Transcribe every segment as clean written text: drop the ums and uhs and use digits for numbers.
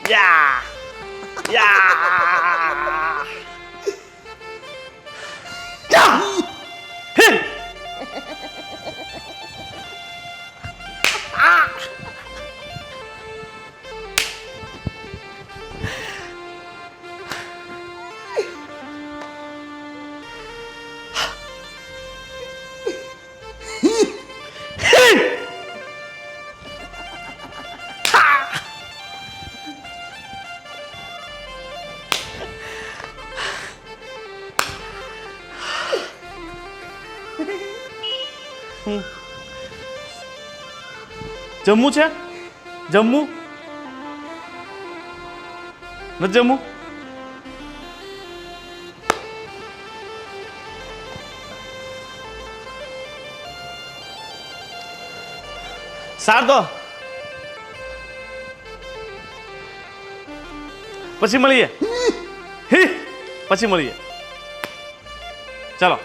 યા યા જમ્મુ છે જમ્મુ ન જમ્મુ સાર દો પછી મળીએ પછી મળીએ ચાલો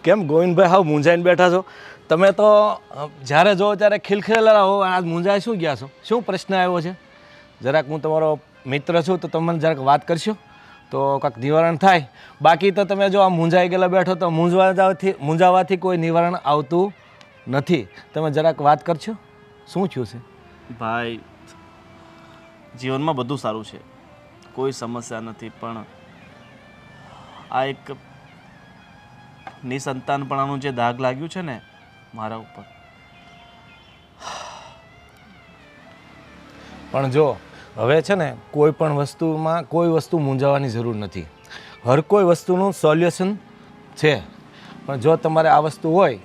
કેમ ગોવિંદભાઈ હાવ મૂંઝાઈને બેઠા છો તમે તો જ્યારે જો ત્યારે ખિલખિલેલા હો આજ મૂંઝાઈ શું ગયા છો શું પ્રશ્ન આવ્યો છે જરાક હું તમારો મિત્ર છું તો તમે મને જરાક વાત કરશો તો કાંઈક નિવારણ થાય બાકી તો તમે જો આ મૂંઝાઈ ગયેલા બેઠો તો મૂંઝાવાથી કોઈ નિવારણ આવતું નથી તમે જરાક વાત કરશો શું થયું છે ભાઈ જીવનમાં બધું સારું છે કોઈ સમસ્યા નથી પણ આ એક નિસંતાનપણાનું જે દાગ લાગ્યું છે ને મારા ઉપર પણ જો હવે છે ને કોઈ પણ વસ્તુમાં કોઈ વસ્તુ મૂંઝાવાની જરૂર નથી હર કોઈ વસ્તુનું સોલ્યુશન છે પણ જો તમારે આ વસ્તુ હોય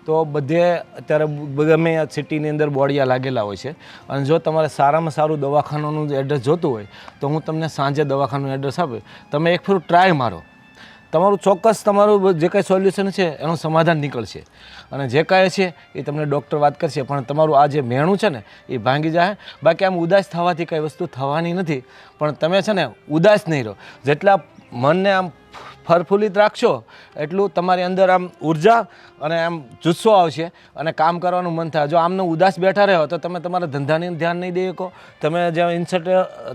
તો બધે અત્યારે ગમે આ સિટીની અંદર બોડિયા લાગેલા હોય છે અને જો તમારે સારામાં સારું દવાખાનાનું એડ્રેસ જોતું હોય તો હું તમને સાંજે દવાખાનાનું એડ્રેસ આપું તમે એક ફેરું ટ્રાય મારો તમારું ચોક્કસ તમારું જે કાંઈ સોલ્યુશન છે એનું સમાધાન નીકળશે અને જે કાંઈ છે એ તમને ડૉક્ટર વાત કરશે પણ તમારું આ જે મેણું છે ને એ ભાંગી જાય બાકી આમ ઉદાસ થવાથી કાંઈ વસ્તુ થવાની નથી પણ તમે છે ને ઉદાસ નહીં રહો જેટલા મનને આમ ફરફુલિત રાખશો એટલું તમારી અંદર આમ ઉર્જા અને આમ જુસ્સો આવશે અને કામ કરવાનું મન થાય જો આમને ઉદાસ બેઠા રહો તો તમે તમારા ધંધાને ધ્યાન નહીં દઈ શકો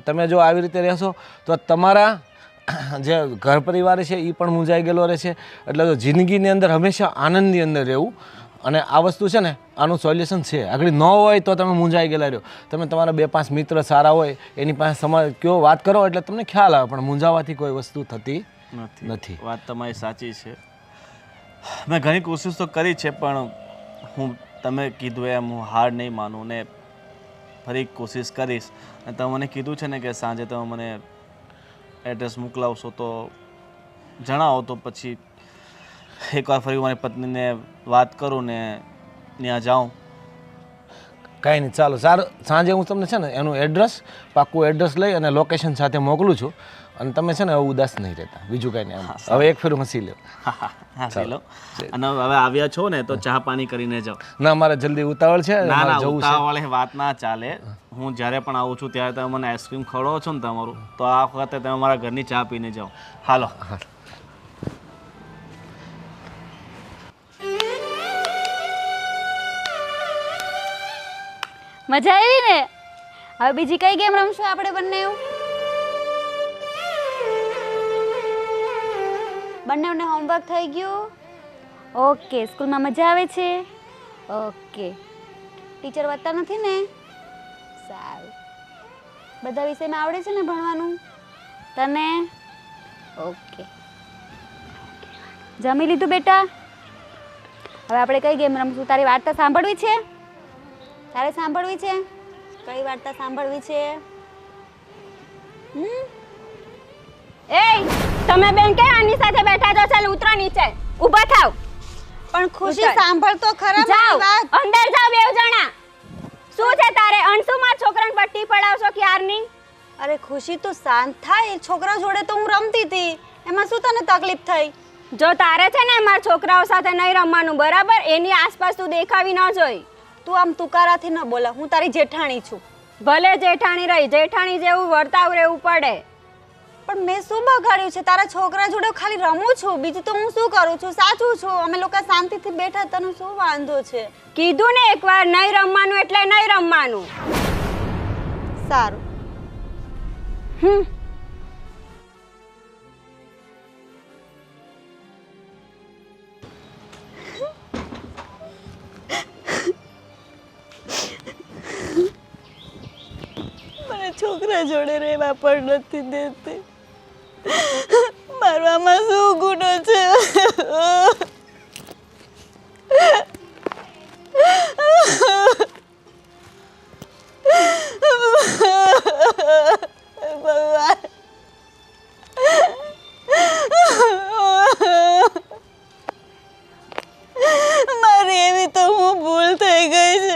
તમે જો આવી રીતે રહેશો તો તમારા જે ઘર પરિવાર છે એ પણ મૂંઝાઈ ગયેલો રહેશે એટલે તો જિંદગીની અંદર હંમેશા આનંદની અંદર રહેવું અને આ વસ્તુ છે ને આનું સોલ્યુશન છે આગળ ન હોય તો તમે મૂંઝાઈ ગયેલા રહ્યો તમે તમારા 2-5 મિત્ર સારા હોય એની પાસે કયો વાત કરો એટલે તમને ખ્યાલ આવે પણ મૂંઝાવાથી કોઈ વસ્તુ થતી નથી વાત તમારી સાચી છે મેં ઘણી કોશિશ તો કરી છે પણ હું તમે કીધું એમ હું હાર નહીં માનું ને ફરી કોશિશ કરીશ અને તમે મને કીધું છે ને કે સાંજે તમે મને એડ્રેસ મોકલાવશો તો જણાવો તો પછી એકવાર ફરી મારી પત્નીને વાત કરું ને ત્યાં જાઉં કાંઈ નહીં ચાલો સારું સાંજે હું તમને છે ને એનું એડ્રેસ પાક્કું એડ્રેસ લઈ અને લોકેશન સાથે મોકલું છું અને તમે છે ને હવે ઉદાસ નહીં રહેતા બીજું કાંઈ નહીં હવે એક ફેરું હસી લો હસી લો અને હવે આવ્યા છો ને તો ચા પાણી કરીને જાઓ ના મારે જલ્દી ઉતાવળ છે ના ઉતાવળ વાત ના ચાલે હું જ્યારે પણ આવું છું ત્યારે તમે મને આઈસ્ક્રીમ ખવડાવો છો ને તમારું તો આ વખતે તમે મારા ઘરની ચા પીને જાઓ હાલો મજા આવી ને હવે બીજી કઈ ગેમ રમશું આપણે બંનેને હોમવર્ક થઈ ગયું ઓકે સ્કૂલમાં મજા આવે છે ઓકે ટીચર વાંચતા નથી ને સારું બધા વિષયમાં આવડે છે ને ભણવાનું તને ઓકે જમી લીધું બેટા હવે આપણે કઈ ગેમ રમશું તારી વાર્તા સાંભળવી છે તારે સાંભળવી છે કઈ વાર્તા સાંભળવી છે એ તમે બેન કે આની સાથે બેઠા છો ચાલ ઉતરો નીચે ઊભા થાવ પણ ખુશી સાંભળ તો ખરા મારી વાત અંદર જાવ બેવ જણા શું છે તારે અણસુમાં છોકરાને પટ્ટી પડાવશો ક્યારની અરે ખુશી તું શાંત થાય છોકરા જોડે તો હું રમતી હતી એમાં શું તને તકલીફ થઈ જો તારે છે ને મારા છોકરાઓ સાથે નહીં રમવાનું બરાબર એની આસપાસ તું દેખાવી ન જોઈ તું આમ તુકારાથી ન બોલા હું તારી જેઠાણી છું ભલે જેઠાણી રહી જેઠાણી જેવું વર્તાવ રહેવું પડે પણ મેં શું બગાડ્યું છે? તારા છોકરા જોડે ખાલી રમું છું, બીજું તો હું શું કરું છું? સાચું છું, અમે લોકો શાંતિથી બેઠા, તને શું વાંધો છે? કીધું ને એકવાર નહીં રમવાનું એટલે નહીં રમવાનું. સારું. મને છોકરા જોડે રહેવા પણ નથી દેતી. મારવામાં શું ગુનો છે? ભગવાન, મારી એવી તો હું ભૂલ થઈ ગઈ છે.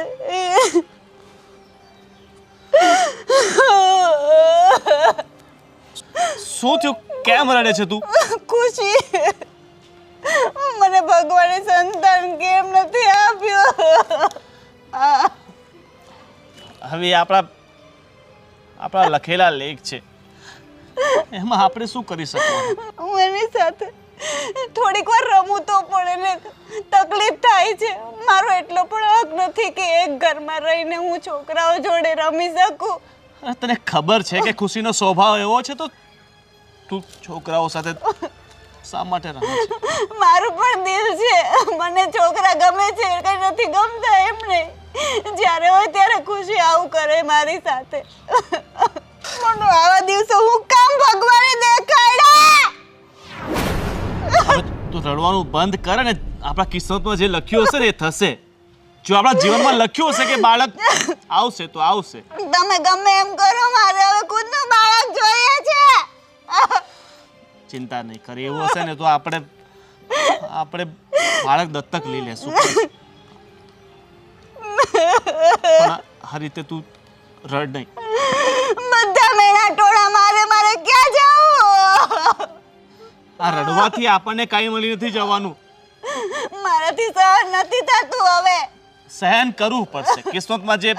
શું થયું? કેમ રડે છે તું? ખુશી, મને ભગવાને સંતાન કેમ નથી આપ્યો? હવે આપણા લખેલા લેખ છે, એમાં આપણે શું કરી શકવાનું? હું એની સાથે થોડીક વાર રમું તો પણ એને તકલીફ થાય છે. મારો એટલો પણ હક નથી કે એક ઘરમાં રહીને હું છોકરાઓ જોડે રમી શકું. તને ખબર છે કે ખુશીનો સ્વભાવ એવો છે, તો તું છોકરાઓ સાથે શા માટે રમે છે? મારું પણ દિલ છે, મને છોકરા ગમે છે, કઈ નથી ગમતા એમને. જ્યારે હોય ત્યારે ખુશી આવું કરે મારી સાથે. મને આવા દિવસો હું કામ ભગવાને દેખાડ્યા? હવે તું રડવાનું બંધ કર ને આપણા કિસ્મતમાં જે લખ્યું હશે ને એ થશે. જો આપણા જીવનમાં લખ્યું હશે કે બાળક આવશે તો આવશે. તમે ગમે એમ કરો, મારે હવે ખુદનું બાળક જોઈએ છે. ચિંતા નહીં કરી, એવું હશે ને તો આપણે બાળક દત્તક લઈ લેશું. પણ આ રીતે તું રડ નહીં. બધા મેળા ટોળા મારે ક્યાં જાવું? આ રડવાથી આપણને કાંઈ મળી નથી જવાનું. મારાથી સહન નથી થતું હવે. સહન કરવું પડશે. કિસ્મતમાં જે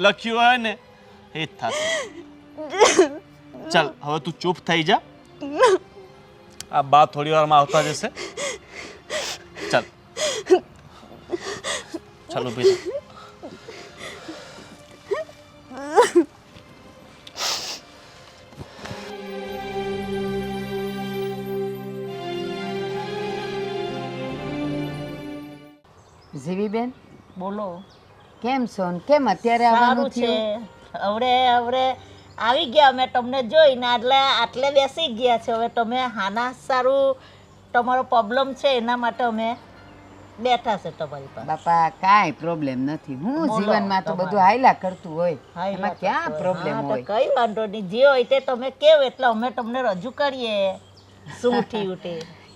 લખ્યું હોય ને એ જ થશે. ચાલ હવે તું ચૂપ થઈ જા. આ બા થોડી વારમાં આવતા જશે. ચાલ ચાલો ભાઈ. જીવીબેન, બોલો. કેમ છો ને કેમ અત્યારે આવવાનું સારું છે. થયું? હવે આવી ગયા અમે તમને જોઈને આટલે બેસી ગયા છે. હવે તમે હાના સારું તમારો પ્રોબ્લેમ છે એના માટે અમે બેઠા છે તમારી પાસે. બાપા કાંઈ પ્રોબ્લેમ નથી. હું બોલો, જીવનમાં તો તમારે. બધું હાયલા કરતું હોય, હાયલા એમાં ક્યાં કરતો હોય. પ્રોબ્લેમ હા, તો હોય? કઈ વાંધો નહીં, જે હોય તે તમે કેવો એટલે અમે તમને રજૂ કરીએ શું થયું તે.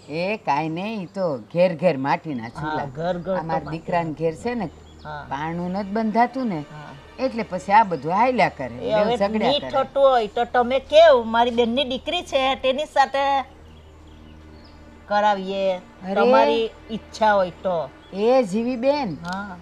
એ કાંઈ નહીં, ઈ તો ઘેર ઘેર માટીના હા, ચૂલા. ઘર ઘર તો અમારા દીકરાને ઘેર છે ને હા. પાણું નથી બંધાતું ને, હા. એટલે પછી આ બધું હાયલા કરે, એ બેવ હવે ઝઘડ્યા નહીં કરે. થતું હોય તો તમે કેવું મારી બેનની દીકરી છે તેની સાથે કરાવીએ અરે. તમારી ઈચ્છા હોય તો. એ જીવીબેન, હા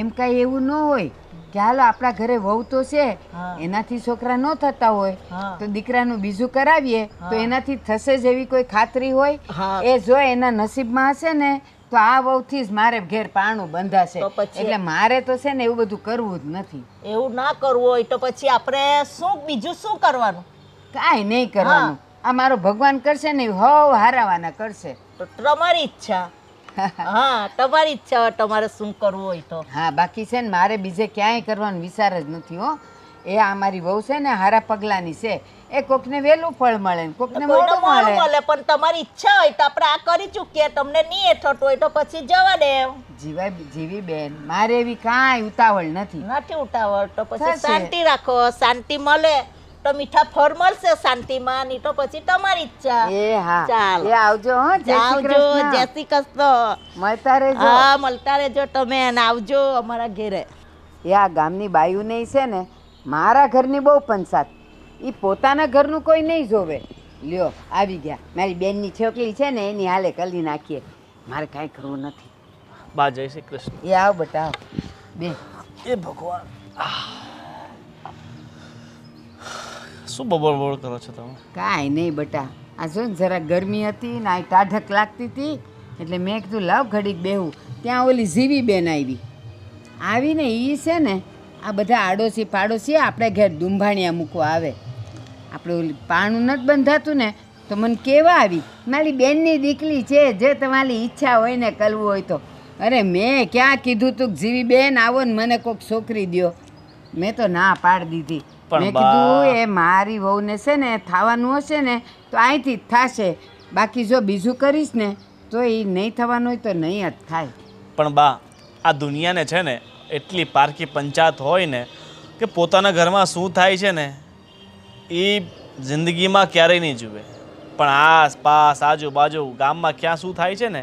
એમ કાંઈ એવું ન હોય કે હાલો આપણા ઘરે વહુ તો છે, હા. એનાથી છોકરા ન થતા હોય હા. તો દીકરાનું બીજું કરાવીએ તો એનાથી થશે જેવી કોઈ ખાતરી હોય? હા. એ જો એના નસીબમાં હશે ને તો આ વહુથી જ મારે ઘેર પારણું બંધાશે. તો પછી? એટલે મારે તો છે ને એવું બધું કરવું જ નથી. એવું ના કરવું હોય તો પછી આપણે બીજું શું કરવાનું? કાંઈ નહીં કરવાનું. આ મારો ભગવાન કરશે ને હવ હારાવાના કરશે. તો તમારી ઈચ્છા. હા તમારી ઈચ્છા હોય તમારે શું કરવું હોય તો. હા, બાકી છે ને મારે બીજે ક્યાંય કરવાનો વિચાર જ નથી હો. એ આ મારી વહુ છે ને હારા પગલાની છે. એ કોકને વહેલું ફળ મળે ને કોકને કોઈને મોડું મોડું મળે. મળે પણ તમારી ઈચ્છા હોય તો આપણે આ કરી ચૂકીએ. તમને નહીં થતું હોય તો પછી જવા દે. જીવી બેન, મારે એવી કાંઈ ઉતાવળ નથી. નથી ઉતાવળ તો પછી થશે. શાંતિ રાખો. શાંતિ મળે તો મીઠા ફળ મળશે શાંતિમાં, નહીં તો પછી તમારી ઈચ્છા. એ હા, ચાલો. એ આવજો હો. જય શ્રી આવજો. કૃષ્ણ. જય શ્રી કૃષ્ણ. મળતા રહેજો. હા મળતા રહેજો તમે અને આવજો અમારા ઘેરે. એ આ ગામની બાયુ નહીં છે ને, મારા ઘરની બહુ પંચાત. એ પોતાના ઘરનું કોઈ નહીં જોવે. લ્યો આવી ગયા. મારી બેનની છોકરી છે ને એની હાલે કરી નાખીએ. મારે કાંઈ કરવું નથી. બા જય શ્રી કૃષ્ણ. એ આવ બટા આવ. બે એ ભગવાન, શું બબોળ કરો છો તમે? કાંઈ નહીં બટા, આ જો ને જરા ગરમી હતી ને આ ટાઢક લાગતી હતી એટલે મેં કીધું લાવ ઘડીક બેહું. ત્યાં ઓલી જીવી બેન આવીને એ છે ને આ બધા આડોશી પાડોશી આપણે ઘેર દુંભાણિયા મૂકવા આવે. આપણે ઓલી પાણું નથી બંધાતું ને તો મને કેવા આવી, મારી બેનની દીકરી છે, જે તમારી ઈચ્છા હોય ને કરવું હોય તો. અરે મેં ક્યાં કીધું તું કે જીવી બેન આવો ને મને કોઈક છોકરી દ્યો, મેં તો ના પાડી દીધી. પણ મેં કીધું એ મારી વહુને છે ને થવાનું હશે ને તો અહીંથી જ થશે, બાકી જો બીજું કરીશ ને તો એ નહીં થવાનું હોય તો નહીં જ થાય. પણ બા, આ દુનિયાને છે ને એટલી પારકી પંચાયત હોય ને કે પોતાના ઘરમાં શું થાય છે ને એ જિંદગીમાં ક્યારેય નહીં જુએ, પણ આસપાસ આજુબાજુ ગામમાં ક્યાં શું થાય છે ને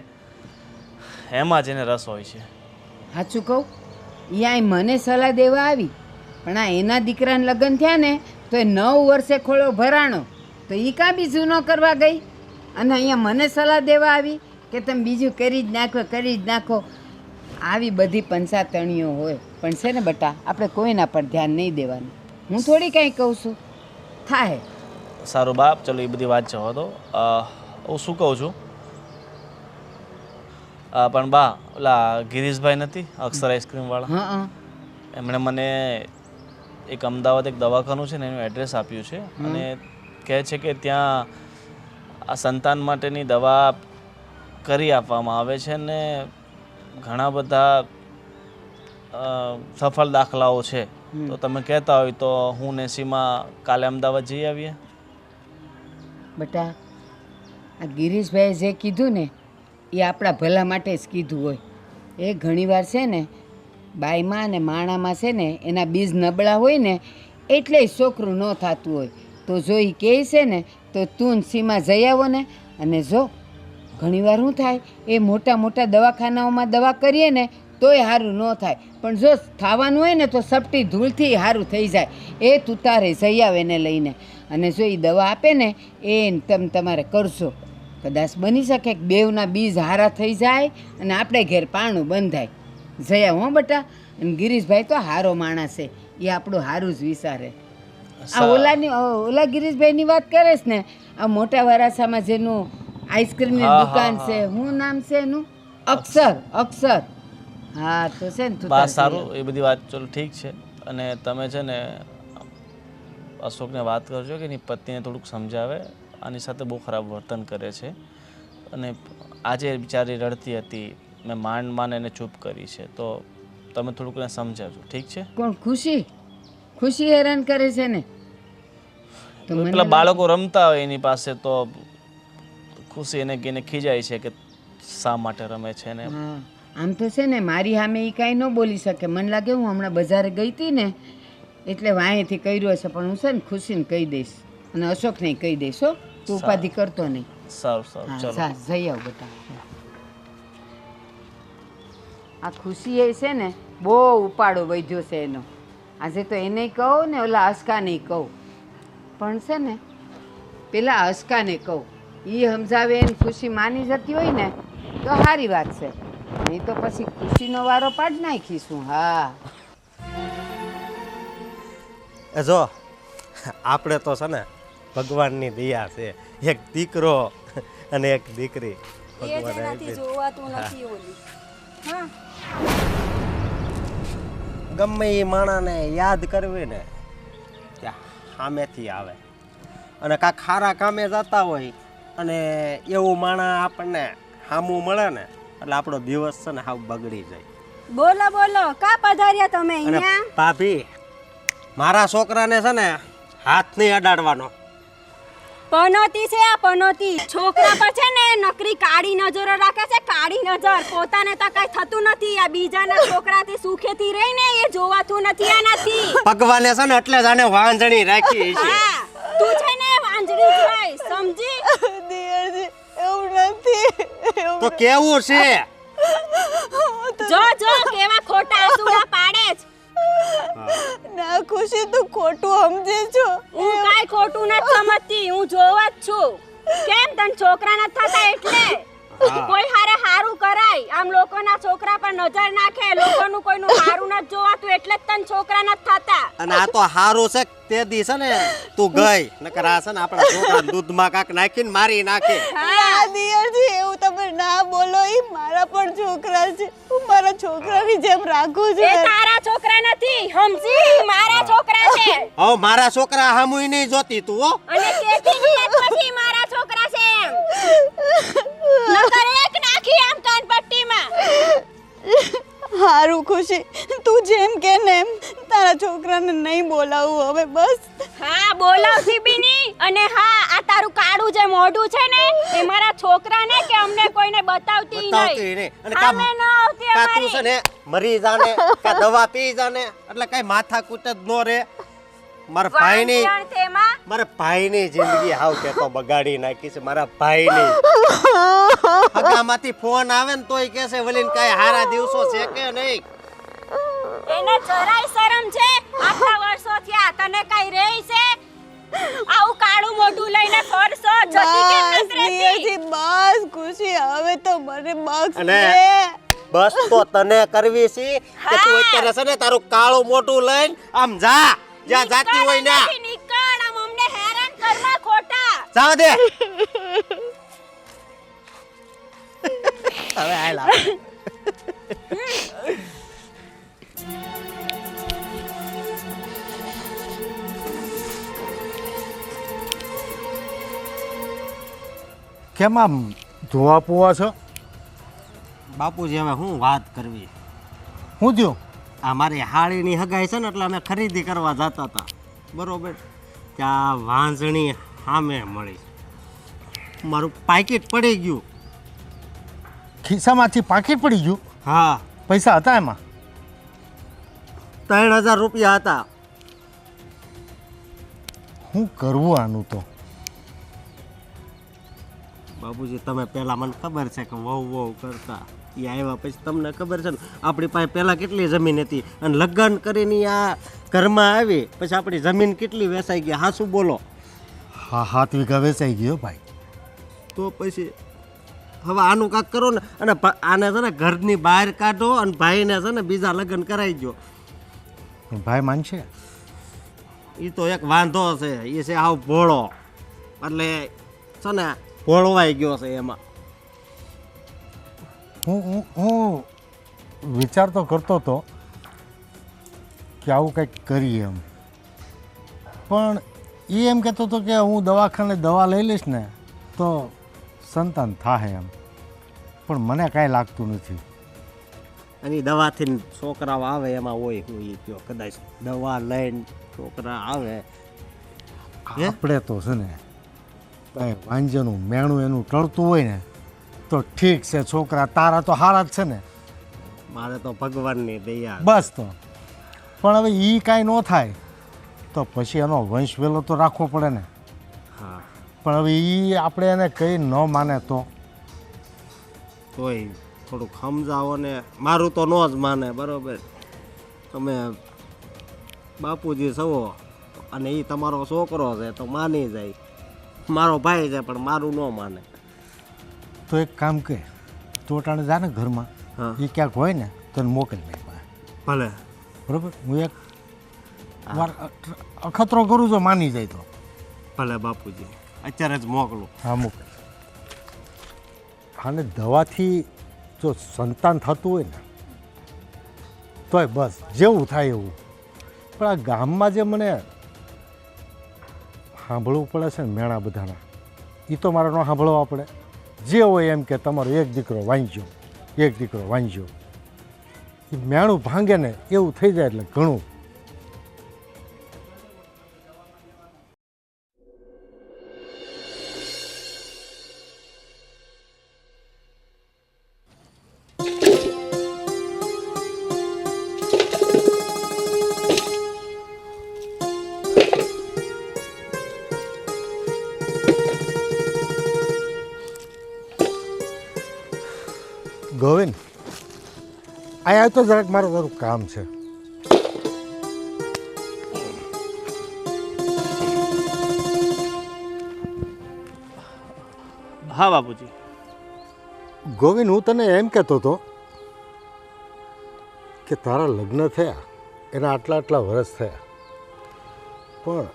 એમાં જ એને રસ હોય છે. સાચું કહું, એ અહીં મને સલાહ દેવા આવી, પણ આ એના દીકરાને લગ્ન થયા ને તો એ 9 વર્ષે ખોળો ભરાણો તો એ કાં બીજું ન કરવા ગઈ, અને અહીંયા મને સલાહ દેવા આવી કે તમે બીજું કરી જ નાખો કરી જ નાખો. આવી બધી પંચાતણીઓ હોય, પણ છે ને બટા આપણે કોઈના પર ધ્યાન નહીં દેવાનું. હું થોડી કાંઈ કહું છું, થાય. સારું બાપ, ચલો એ બધી વાત જવા દો. હું શું કહું છું, પણ બા ઓલા ગિરીશભાઈ નથી અક્ષર આઈસ્ક્રીમવાળા, હા, એમણે મને એક અમદાવાદ એક દવાખાનું છે ને એનું એડ્રેસ આપ્યું છે અને કહે છે કે ત્યાં આ સંતાન માટેની દવા કરી આપવામાં આવે છે ને ઘણા બધા સફળ દાખલાઓ છે. તો તમે કહેતા હોય તો હું ને સીમા કાલે અમદાવાદ જઈ આવીએ. બટા આ ગિરીશભાઈએ જે કીધું ને એ આપણા ભલા માટે જ કીધું હોય. એ ઘણીવાર છે ને બાઈમાં અને માણામાં છે ને એના બીજ નબળા હોય ને એટલે જ છોકરું ન થતું હોય. તો જો એ કહે છે ને તો તું સીમા જઈ આવો ને. અને જો ઘણીવાર શું થાય એ મોટા મોટા દવાખાનાઓમાં દવા કરીએ ને તોય સારું ન થાય, પણ જો થવાનું હોય ને તો સપટી ધૂળથી સારું થઈ જાય. એ તું તારે જઈ આવે એને લઈને, અને જો એ દવા આપે ને એ તમે તમારે કરશો, કદાચ બની શકે કે બેવના બીજ હારા થઈ જાય અને આપણે ઘેર પાણું બંધાય. જયા હો બટા. અને ગિરીશભાઈ તો હારો માણસ છે, એ આપણું સારું જ વિચારે. આ ઓલા ગિરીશભાઈની વાત કરે છે ને, આ મોટા વરાસામાં જેનું આઈસ્ક્રીમની દુકાન છે, શું નામ છે એનું? અક્ષર. હા તો છે ને તું બસ સારું, એ બધી વાત ચલો ઠીક છે. અને તમે છે ને અશોકને વાત કરજો કે એની પત્નીને થોડુંક સમજાવે, આની સાથે બહુ ખરાબ વર્તન કરે છે અને આજે બિચારી રડતી હતી, મેં માંડ એને ચૂપ કરી છે, તો તમે થોડુંક એને સમજાવજો, ઠીક છે? કોણ? ખુશી હેરાન કરે છે ને? તો પેલા બાળકો રમતા હોય એની પાસે તો ખુશી એને કહીને ખીજાય છે કે શા માટે રમે છે ને. હા, આમ તો છે ને મારી સામે એ કાંઈ ન બોલી શકે. મને લાગે હું હમણાં બજારે ગઈ હતી ને એટલે વાંહેથી કર્યો હશે, પણ હું છે ને ખુશીને કહી દઈશ અને અશોકને કહી દઈશ. હો, તું ઉપાધિ કરતો નહીં. સારું ચલો. જઈ આવ બેટા. આ ખુશી એ છે ને બહુ ઉપાડો વધ્યો છે એનો. આજે તો એને કહું ને ઓલા અસ્કાને કહું, પણ છે ને પેલા અસ્કાને કહું, એ સમજાવે એને ખુશી માની જતી હોય ને તો સારી વાત છે, નહીં તો પછી ખુશીનો વારો પાડ નાખીશું. હા જો આપણે તો છે ને ભગવાનની દયા છે, એક દીકરો અને એક દીકરી. ગમે એ માણાને યાદ કરવી ને ત્યાં સામેથી આવે, અને કાંઈક ખારા કામે જતા હોય અને એવું માણા આપણને સામું મળે ને એટલે આપણો દિવસ છે ને હાવ બગડી જાય. બોલો કા પધાર્યા તમે અને અહીંયા? ભાભી, મારા છોકરાને છે ને હાથ નહીં અડાડવાનો. પનોતી છે આ પનોતી. છોકરા પર છે ને નકરી કાળી નજરો રાખે છે, કાળી નજર. પોતાને તો કઈ થતું નથી, આ બીજાના છોકરાથી સુખેથી રહીને એ જોવાતું નથી આનાથી. ભગવાને છે ને એટલે જ આને વાંજણી રાખી છે. હા, તું છે ને વાંજળી જાય, સમજી? દિયરજી એવું નથી. તો કેવું છે? જો કેવા ખોટા આંસુડા પાડે છે. ના ખુશી, તું ખોટું સમજે છો. હું કાઈ ખોટું નથી સમજતી, હું જોવા જ છું. કેમ તને છોકરા નથી થતા એટલે? કોઈ હારે હારું કરાય આમ લોકોના છોકરા પર નજર નાખે લોકોનું કોઈનું હારું નથી જોવાતું એટલે જ તને છોકરા નથી થતા અને આ તો હારું છે તે દી છે ને તું ગઈ નકર આ છે ને આપણા છોકરા દૂધમાં કાક નાખીને મારી નાખે. ના દિયરજી એવું તમે ના બોલો ઈ મારા પણ છોકરા છે હું મારા છોકરાની જેમ રાખું એ છું તારા છોકરા નથી સમજી મારા છોકરા છે હવે મારા છોકરા હામુય નહીં જોતી તું હો. અને તેથી નિયત પછી મારા છોકરા છે એમ નકર એક નાખી આમ કાનપટ્ટીમાં હારું ખુશી તું જેમ કે ને એમ તારા છોકરાને નહીં બોલાવું હવે બસ હા બોલાવતી બી નહીં અને હા આ તારું કાળું જે મોઢું છે ને એ મારા છોકરાને કે અમને કોઈને બતાવતી બતાવતી નહીં નહીં. અને અમે ન આવતી કાં તું છે અમારી ને મરી જાને કાં દવા પી જાને એટલે કઈ માથા કૂટ જ નો રે. મારા ભાઈની વાંચણ તેમાં મારા ભાઈની જિંદગી હાવ કે તો બગાડી નાખી છે મારા ભાઈની. હગામાંથી ફોન આવે ને તોય કહે છે વલીન કાંઈ હારા દિવસો છે કે નહીં. એને જરાય શરમ છે આટલા વર્ષો થયા તને કઈ રહી છે આવું કાળું મોઢું લઈને ફરશો જતી કેમ બસ નથી રહેતી દિયરજી બસ ખુશી હવે તો મને બક્ષ અને દે બસ તો તને કરવી છે કે તું અત્યારે છે ને તારું કાળું મોટું લઈને આમ જા જ્યાં જાતી હોય ને નીકળ આમ અમને હેરાન કરવા ખોટા જાવ દે. હવે હાલ આવે. કેમ આમ ધોવા પોવા છો? બાપુજી હવે હું વાત કરવી. શું થયું? આ મારી હાળીની હગાઈ છે ને એટલે અમે ખરીદી કરવા જતા હતા બરોબર ત્યાં વાંસણી સામે મળી મારું પાકીટ પડી ગયું. ખિસ્સામાંથી પાકીટ પડી ગયું? હા પૈસા હતા એમાં? 3000 રૂપિયા હતા. શું કરવું આનું તો? બાપુજી તમે પહેલાં મને ખબર છે કે વહુ વહુ કરતા એ આવ્યા પછી તમને ખબર છે ને આપણી પાસે પહેલાં કેટલી જમીન હતી અને લગ્ન કરીને આ ઘરમાં આવી પછી આપણી જમીન કેટલી વેચાઈ ગઈ. હા શું બોલો? હા 7 વીઘા વેચાઈ ગયો ભાઈ. તો પછી હવે આનું કાંક કરો ને અને આને છે ને ઘરની બહાર કાઢો અને ભાઈને છે ને બીજા લગ્ન કરાવી ગયો. પણ ભાઈ માનશે? એ તો એક વાંધો છે એ છે આવ ભોળો એટલે છે ને ભોળવાઈ ગયો છે એમાં. હું વિચાર તો કરતો હતો કે આવું કંઈક કરીએ એમ, પણ એ એમ કહેતો હતો કે હું દવાખાને દવા લઈ લઈશ ને તો સંતાન થાય એમ, પણ મને કાંઈ લાગતું નથી. અને દવાથી છોકરાઓ આવે એમાં હોય હું એ કહો કદાચ દવા લઈને છોકરા આવે. આપણે તો છે ને ભાઈ વાંજનું મેણું એનું ટળતું હોય ને તો ઠીક છે, છોકરા તારા તો હારા જ છે ને. મારે તો ભગવાનની દયા. બસ તો પણ હવે એ કાંઈ ન થાય તો પછી એનો વંશ વેલો તો રાખવો પડે ને. હા પણ હવે એ આપણે એને કંઈ ન માને તો તોય થોડુંક સમજાવો ને. મારું તો ન જ માને બરોબર. તમે બાપુજી છો અને એ તમારો છોકરો છે તો માની જાય. મારો ભાઈ છે પણ મારું ન માને. તો એક કામ કે ટોટાણે જા ને ઘરમાં, હા એ ક્યાંક હોય ને તને મોકલી દે ભલે. બરાબર. હું એક વાર અખતરો કરું છું, માની જાય તો ભલે બાપુજી અત્યારે જ મોકલું. હા મોકલ. અને દવાથી જો સંતાન થતું હોય ને તોય બસ જેવું થાય એવું. પણ આ ગામમાં જે મને સાંભળવું પડે છે ને મેણા બધાના, એ તો મારે ન સાંભળવા પડે. જે હોય એમ કે તમારો એક દીકરો વાંચ્યો, એક દીકરો વાંચ્યો, એ મેણું ભાંગે ને એવું થઈ જાય એટલે ઘણું. ગોવિંદ અહીંયા તો જરાક મારું તારું કામ છે. હા બાપુજી. ગોવિંદ, હું તને એમ કહેતો હતો કે તારા લગ્ન થયા એના આટલા વર્ષ થયા, પણ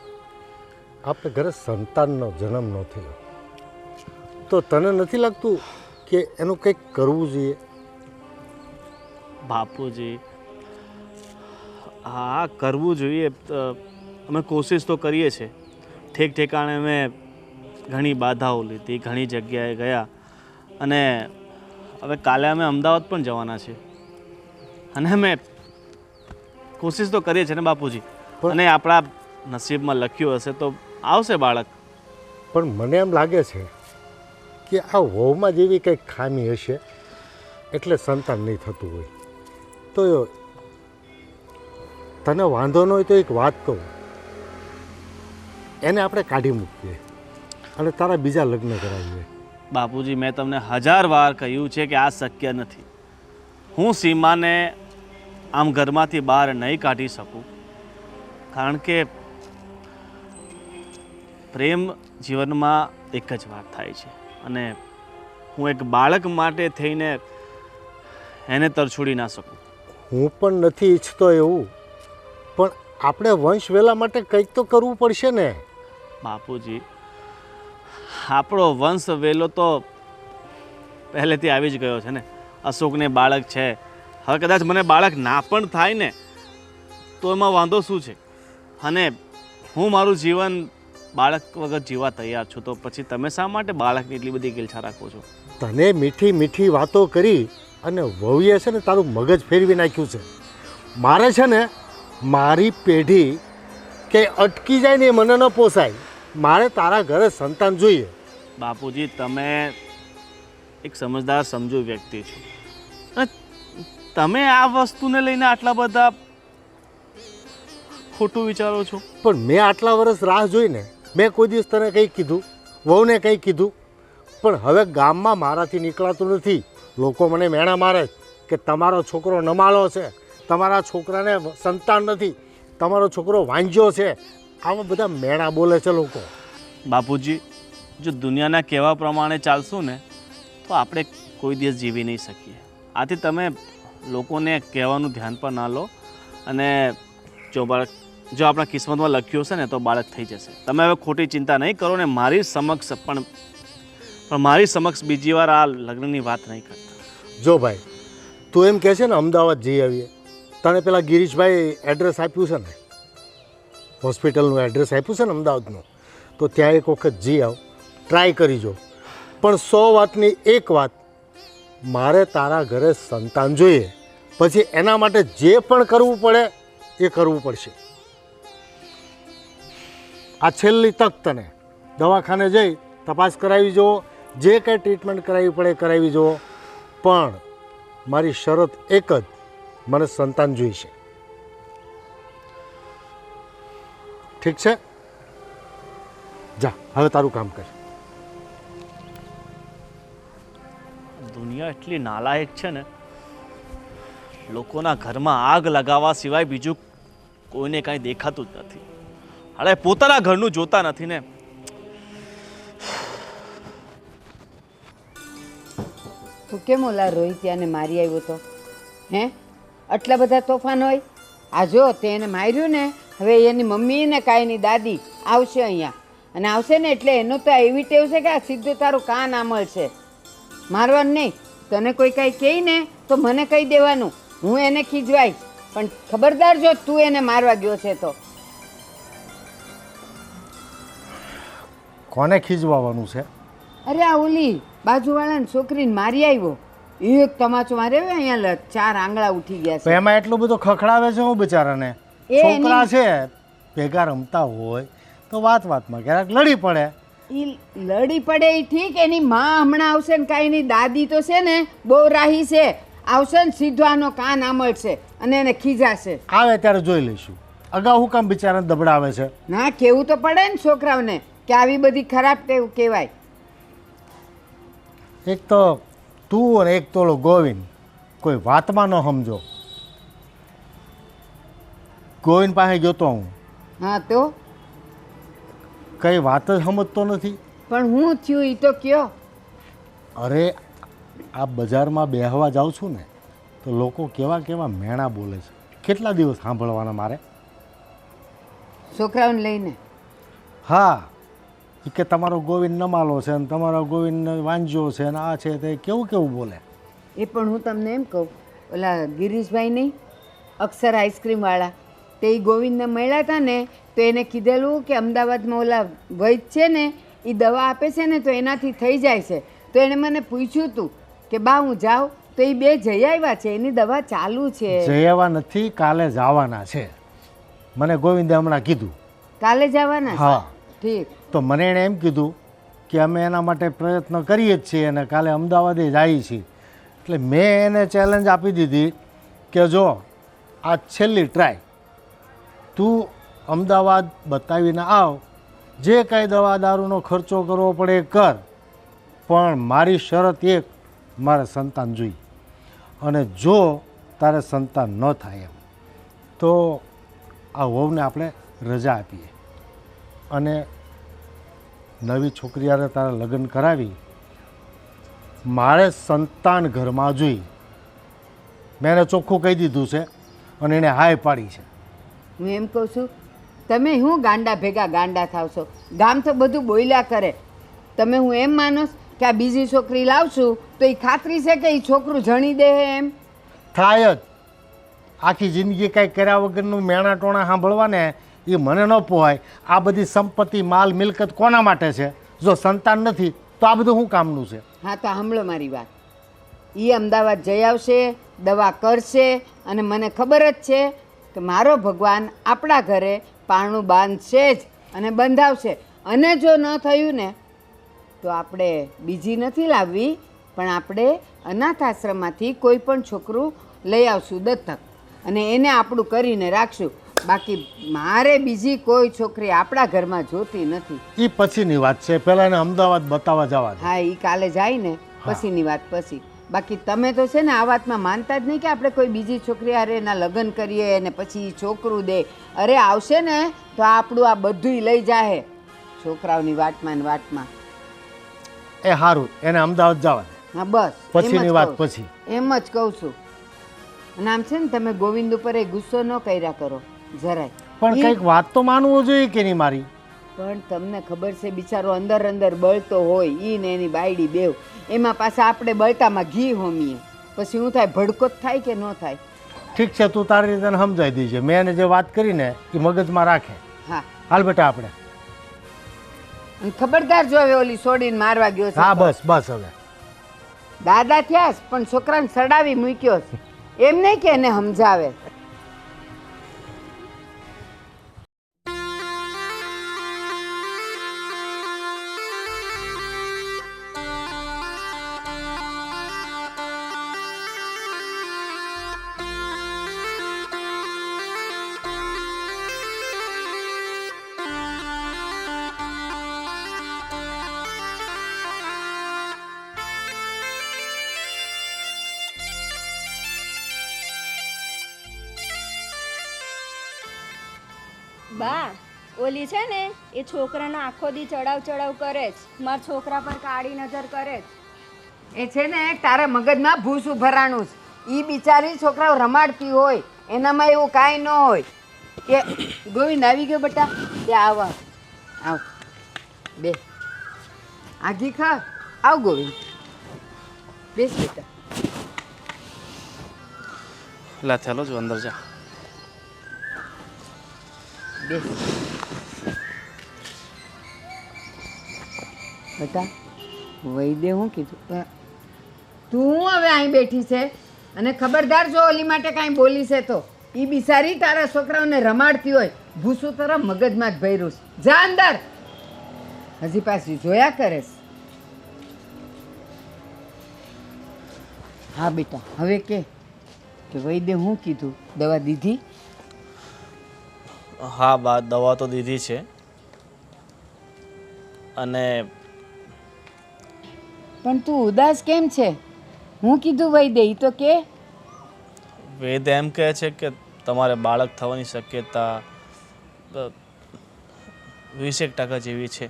આપણે ઘરે સંતાનનો જન્મ ન થયો, તો તને નથી લાગતું કે એનું કંઈક કરવું જોઈએ? બાપુજી, હા કરવું જોઈએ. અમે કોશિશ તો કરીએ છીએ. ઠેક ઠેકાણે અમે ઘણી બાધાઓ લીધી, ઘણી જગ્યાએ ગયા, અને હવે કાલે અમે અમદાવાદ પણ જવાના છીએ, અને અમે કોશિશ તો કરીએ છીએ ને બાપુજી. અને આપણા નસીબમાં લખ્યું હશે તો આવશે બાળક. પણ મને એમ લાગે છે કે આ વહુમાં જેવી કંઈક ખામી હશે એટલે સંતાન નહીં થતું હોય. તો તને વાંધો ન હોય તો એક વાત કહું, એને આપણે કાઢી મૂકીએ અને તારા બીજા લગ્ન કરાવીએ. બાપુજી, મેં તમને 1000 વાર કહ્યું છે કે આ શક્ય નથી. હું સીમાને આમ ઘરમાંથી બહાર નહીં કાઢી શકું, કારણ કે પ્રેમ જીવનમાં એક જ વાર થાય છે, અને હું એક બાળક માટે થઈને એને તરછોડી ના શકું. હું પણ નથી ઈચ્છતો એવું, પણ આપણે વંશવેલા માટે કંઈક તો કરવું પડશે ને. બાપુજી, આપણો વંશ વેલો તો પહેલેથી આવી જ ગયો છે ને. અશોકને બાળક છે, હવે કદાચ મને બાળક ના પણ થાય ને તો એમાં વાંધો શું છે? અને હું મારું જીવન બાળક વગર જીવવા તૈયાર છું, તો પછી તમે શા માટે બાળકની એટલી બધી ગિલછા રાખો છો? તને મીઠી મીઠી વાતો કરી અને વહુએ છે ને તારું મગજ ફેરવી નાખ્યું છે. મારે છે ને મારી પેઢી કે અટકી જાય ને એ મને ન પોસાય. મારે તારા ઘરે સંતાન જોઈએ. બાપુજી, તમે એક સમજદાર સમજુ વ્યક્તિ છો, અને તમે આ વસ્તુને લઈને આટલા બધા ખોટું વિચારો છો. પણ મેં આટલા વર્ષ રાહ જોઈને મેં કોઈ દિવસ તને કંઈ કીધું, વહુને કંઈ કીધું? પણ હવે ગામમાં મારાથી નીકળાતું નથી. લોકો મને મેણા મારે કે તમારો છોકરો નમાલો છે, તમારા છોકરાને સંતાન નથી, તમારો છોકરો વાંજ્યો છે. આવા બધા મેણા બોલે છે લોકો. બાપુજી, જો દુનિયાના કહેવા પ્રમાણે ચાલશું ને તો આપણે કોઈ દિવસ જીવી નહીં શકીએ. આથી તમે લોકોને કહેવાનું ધ્યાન પર ના લો, અને જો આપણા કિસ્મતમાં લખ્યું હશે ને તો બાળક થઈ જશે. તમે હવે ખોટી ચિંતા નહીં કરો, ને મારી સમક્ષ પણ મારી સમક્ષ બીજી વાર આ લગ્નની વાત નહીં કરતા. જો ભાઈ, તું એમ કહે છે ને અમદાવાદ જઈ આવીએ, તને પેલા ગિરીશભાઈ એડ્રેસ આપ્યું છે ને, હોસ્પિટલનું એડ્રેસ આપ્યું છે ને અમદાવાદનું, તો ત્યાં એક વખત જઈ આવ, ટ્રાય કરી જો. પણ 100 વાતની એક વાત, મારે તારા ઘરે સંતાન જોઈએ. પછી એના માટે જે પણ કરવું પડે એ કરવું પડશે. આ છેલ્લી તક તને. દવાખાને જઈ તપાસ કરાવી જુઓ, જે કંઈ ટ્રીટમેન્ટ કરાવવી પડે કરાવી જુઓ, પણ મારી શરત એક જ, મને સંતાન જોઈશે. ઠીક છે? જા, હવે તારું કામ કર. દુનિયા એટલી નાલાયક છે ને, લોકોના ઘરમાં આગ લગાવવા સિવાય બીજું કોઈને કાંઈ દેખાતું જ નથી. અરે પોતાના ઘરનું જોતા નથી ને. તું કેમ ઓલા રોહિત્યાને મારી આવ્યો તો? હે, આટલા બધા તોફાન હોય? આ જો તે એને માર્યું ને, હવે એની મમ્મી ને કાંઈ એની દાદી આવશે અહીંયા, અને આવશે ને એટલે એનું તો એવી ટેવ છે કે આ સીધું તારું કાન આમળ છે. મારવાનું નહીં. તને કોઈ કાંઈ કહે ને તો મને કહી દેવાનું, હું એને ખીજવાઈશ. પણ ખબરદાર જો તું એને મારવા ગયો છે તો. કોને ખીજવાનું છે? અરે આ ઓલી બાજુવાળાની છોકરીને મારી આવ્યો, એક તમાચો માર્યો, અહીંયા 4 આંગળા ઉઠી ગયા છે. એમાં એટલું બધું ખખડાવે છે હું બિચારાને. છોકરા છે ભેગા રમતા હોય તો વાતમાં ક્યારેક લડી પડે. એ લડી પડે એ ઠીક, એની માં હમણાં આવશે ને, કાંઈ એની દાદી તો છે ને બહુ રાહી છે, આવશે ને સીધો આનો કાન આમળશે અને એને ખીજાશે. આવે ત્યારે જોઈ લઈશું. અગાઉ હું કામ બિચારાને દબડાવે છે? ના, કેવું તો પડે ને છોકરાઓને કે આવી બધી ખરાબ ટેવ કહેવાય. એક તો તું અને એક તોલો ગોવિંદ કોઈ વાતમાં ન સમજો. ગોવિંદ પાસે ગયો તો હું. હા તો કઈ વાત જ સમજતો નથી. પણ હું થયું એ તો કયો. અરે આ બજારમાં બેહવા જાઉં છું ને તો લોકો કેવા કેવા મેણા બોલે છે. કેટલા દિવસ સાંભળવાના મારે? છોકરાઓને લઈને હા, ઈ કે તમારો ગોવિંદ નમાલો છે ને તમારો ગોવિંદ વાંજ્યો છે ને આ છે તે કેવું કેવું બોલે. એ પણ હું તમને એમ કહું, ઓલા ગિરીશભાઈ નહીં, અક્ષર આઈસ્ક્રીમવાળા, તે ઈ ગોવિંદને મળ્યા હતા ને તો એને કીધેલું કે અમદાવાદમાં ઓલા વૈદ છે ને એ દવા આપે છે ને તો એનાથી થઈ જાય છે. તો એણે મને પૂછ્યું હતું કે બા હું જાઉં, તો એ બે જઈ આવ્યા છે, એની દવા ચાલુ છે. જયાવા નથી, કાલે જવાના છે. મને ગોવિંદે હમણાં કીધું. કાલે જવાના છે? હા. ઠીક. તો મને એણે એમ કીધું કે અમે એના માટે પ્રયત્ન કરીએ જ છીએ અને કાલે અમદાવાદે જઈએ છીએ. એટલે મેં એને ચેલેન્જ આપી દીધી કે જો આ છેલ્લી ટ્રાય, તું અમદાવાદ બતાવીને આવ, જે કાંઈ દવા દારૂનો ખર્ચો કરવો પડે એ કર, પણ મારી શરત એક, મારે સંતાન જોઈએ. અને જો તારે સંતાન ન થાય એમ તો આ વહુને આપણે રજા આપીએ અને નવી છોકરી હારે તારા લગ્ન કરાવી. મારે સંતાન ઘરમાં જોઈ. મેં એને ચોખ્ખું કહી દીધું છે અને એણે હાય પાડી છે. હું એમ કહું છું, તમે શું ગાંડા ભેગા ગાંડા થાવ છો? ગામ તો બધું બોલ્યા કરે. તમે હું એમ માનો કે આ બીજી છોકરી લાવશું તો એ ખાતરી છે કે એ છોકરું જણી દે એમ? થાય જ. આખી જિંદગી કાંઈ કર્યા વગરનું મેણા ટોણા સાંભળવા ને એ મને ન પોહાય. આ બધી સંપત્તિ માલ મિલકત કોના માટે છે? જો સંતાન નથી તો આ બધું શું કામનું છે? હા, તો સાંભળો મારી વાત. એ અમદાવાદ જઈ આવશે, દવા કરશે, અને મને ખબર જ છે કે મારો ભગવાન આપણા ઘરે પારણું બાંધશે જ અને બંધાવશે. અને જો ન થયું ને તો આપણે બીજી નથી લાવવી, પણ આપણે અનાથ આશ્રમમાંથી કોઈ પણ છોકરું લઈ આવશું દત્તક, અને એને આપણું કરીને રાખશું. બાકી મારે બીજી કોઈ છોકરી આપણા ઘરમાં જોતી નથી. એ પછીની વાત છે, પહેલાં એને અમદાવાદ બતાવવા જવા દે. હા, એ કાલે જાય ને પછીની વાત પછી. બાકી તમે તો છે ને આ વાતમાં માનતા જ નહીં કે આપણે કોઈ બીજી છોકરી હારે એના લગ્ન કરીએ અને પછી ઈ છોકરું દે. અરે આવશે ને તો આપણું આ બધુંય લઈ જાહે છોકરાઓની વાતમાં ને વાતમાં. એ સારું, એને અમદાવાદ જવા દે. હા બસ, પછીની વાત પછી. એમ જ કહું છું. અને આમ છે ને તમે ગોવિંદ ઉપર એ ગુસ્સો ન કર્યા કરો જરાય. પણ કંઈક વાત તો માનવું જોઈએ કે નહીં મારી? પણ તમને ખબર છે બિચારો અંદર અંદર બળતો હોય, ઈ ને એની બાયડી બેવ, એમાં પાછા આપણે બળતામાં ઘી હોમીએ, પછી શું થાય? ભડકો જ થાય કે ન થાય? ઠીક છે, તું તારી રીતે સમજાવી દીજે. મેં એને જે વાત કરીને એ મગજમાં રાખે. હા હાલ બેટા આપણે. અને ખબરદાર જો હવે ઓલી છોડીને મારવા ગયો છે. હા બસ બસ. હવે દાદા થયા પણ છોકરાને સડાવી મૂક્યો છે. એમ નહીં કે એને સમજાવે. બા, ઓલી છે ને એ છોકરાનો આખો દી ચડાવ કરે જ, મારા છોકરા પર કાળી નજર કરે જ. એ છે ને તારા મગજમાં ભૂસું ભરાણું છે. ઈ બિચારી છોકરાઓ રમાડતી હોય, એનામાં એવું કાંઈ ન હોય. કે ગોવિંદ આવી ગયો બેટા, તે આવ આવ બે આગી ખા. આવ ગોવિંદ, બેસ બેટા. લા ચાલો જો અંદર જા. બેસ બેટા. વૈદ્ય હું કીધું? તું હવે અહીં બેઠી છે અને ખબરદાર જો ઓલી માટે કાંઈ બોલી છે તો એ બિચારી તારા છોકરાઓને રમાડતી હોય, ભૂસું તારા મગજમાં જ ભર્યું છે. જા અંદર. હજી પાછી જોયા કરે છે. હા બેટા, હવે કે વૈદ્ય હું કીધું? દવા દીધી? હા બા, દવા તો દીધી છે. અને પણ તું ઉદાસ કેમ છે? હું કીધું વૈદ્ય? ઈ તો કે. વેદ એમ કહે છે કે તમારે બાળક થવાની શક્યતા 20% જેવી છે.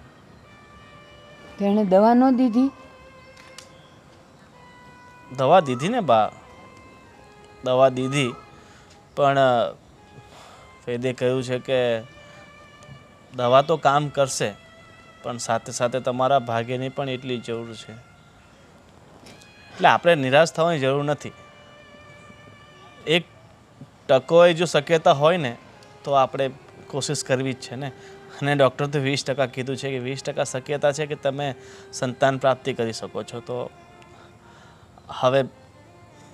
તેણે દવા ન દીધી? દવા દીધી ને બા, દવા દીધી, પણ વૈદ્ય કહ્યું છે કે દવા તો કામ કરશે, પણ સાથે સાથે તમારા ભાગ્યની પણ એટલી જરૂર છે. એટલે આપણે નિરાશ થવાની જરૂર નથી. 1% જો શક્યતા હોય ને તો આપણે કોશિશ કરવી જ છે ને. અને ડૉક્ટર તો 20% કીધું છે કે 20% શક્યતા છે કે તમે સંતાન પ્રાપ્તિ કરી શકો છો. તો હવે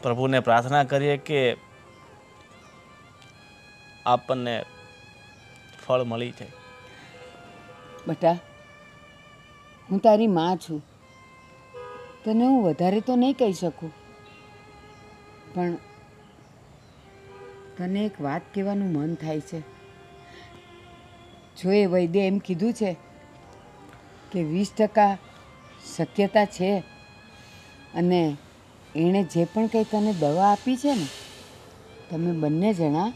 પ્રભુને પ્રાર્થના કરીએ કે આપણને ફળ મળી જાય. બેટા, હું તારી માં છું, તને હું વધારે તો નહીં કહી શકું, પણ તને એક વાત કહેવાનું મન થાય છે. જો એ વૈદ્ય એમ કીધું છે કે 20% શક્યતા છે, અને એણે જે પણ કંઈ તને દવા આપી છે ને, તમે બંને જણા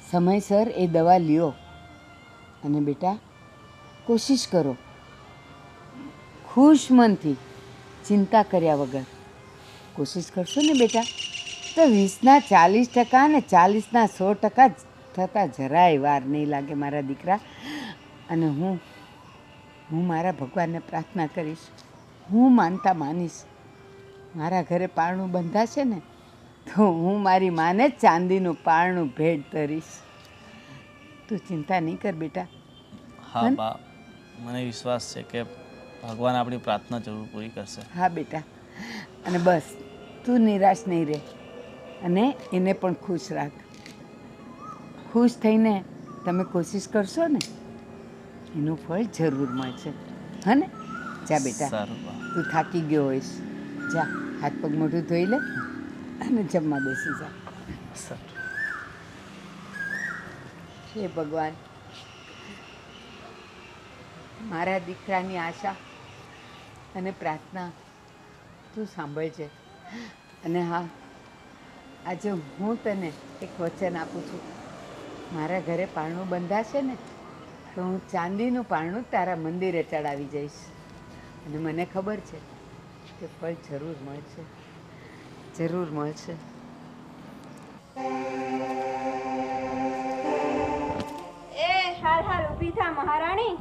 સમયસર એ દવા લ્યો. અને બેટા, કોશિશ કરો ખુશ મનથી, ચિંતા કર્યા વગર કોશિશ કરશો ને બેટા, તો 20ના 40% ને 40ના 100% થતાં જરાય વાર નહીં લાગે મારા દીકરા. અને હું મારા ભગવાનને પ્રાર્થના કરીશ, હું માનતા માનીશ, મારા ઘરે પારણું બંધાશે ને તો હું મારી માને જ ચાંદીનું પારણું ભેટ ધરીશ. તું ચિંતા નહીં કર બેટા. હા બા, મને વિશ્વાસ છે કે ભગવાન આપણી પ્રાર્થના જરૂર પૂરી કરશે. હા બેટા, અને બસ તું નિરાશ નહીં રહે, અને એને પણ ખુશ રાખ. ખુશ થઈને તમે કોશિશ કરશો ને, એનું ફળ જરૂર મળશે. હા ને? જા બેટા, સારું બા. તું થાકી ગયો હોઈશ, જા હાથ પગ મોઢું ધોઈ લે અને જમવા બેસી જા. સારું. હે ભગવાન, મારા દીકરાની આશા અને પ્રાર્થના તું સાંભળજે. અને હા, આજે હું તને એક વચન આપું છું, મારા ઘરે પારણું બંધાશે ને તો હું ચાંદીનું પારણું તારા મંદિરે ચડાવી જઈશ. અને મને ખબર છે કે ફળ જરૂર મળશે, જરૂર મળશે. એ હાલ હાલ ઊભી થા મહારાણી.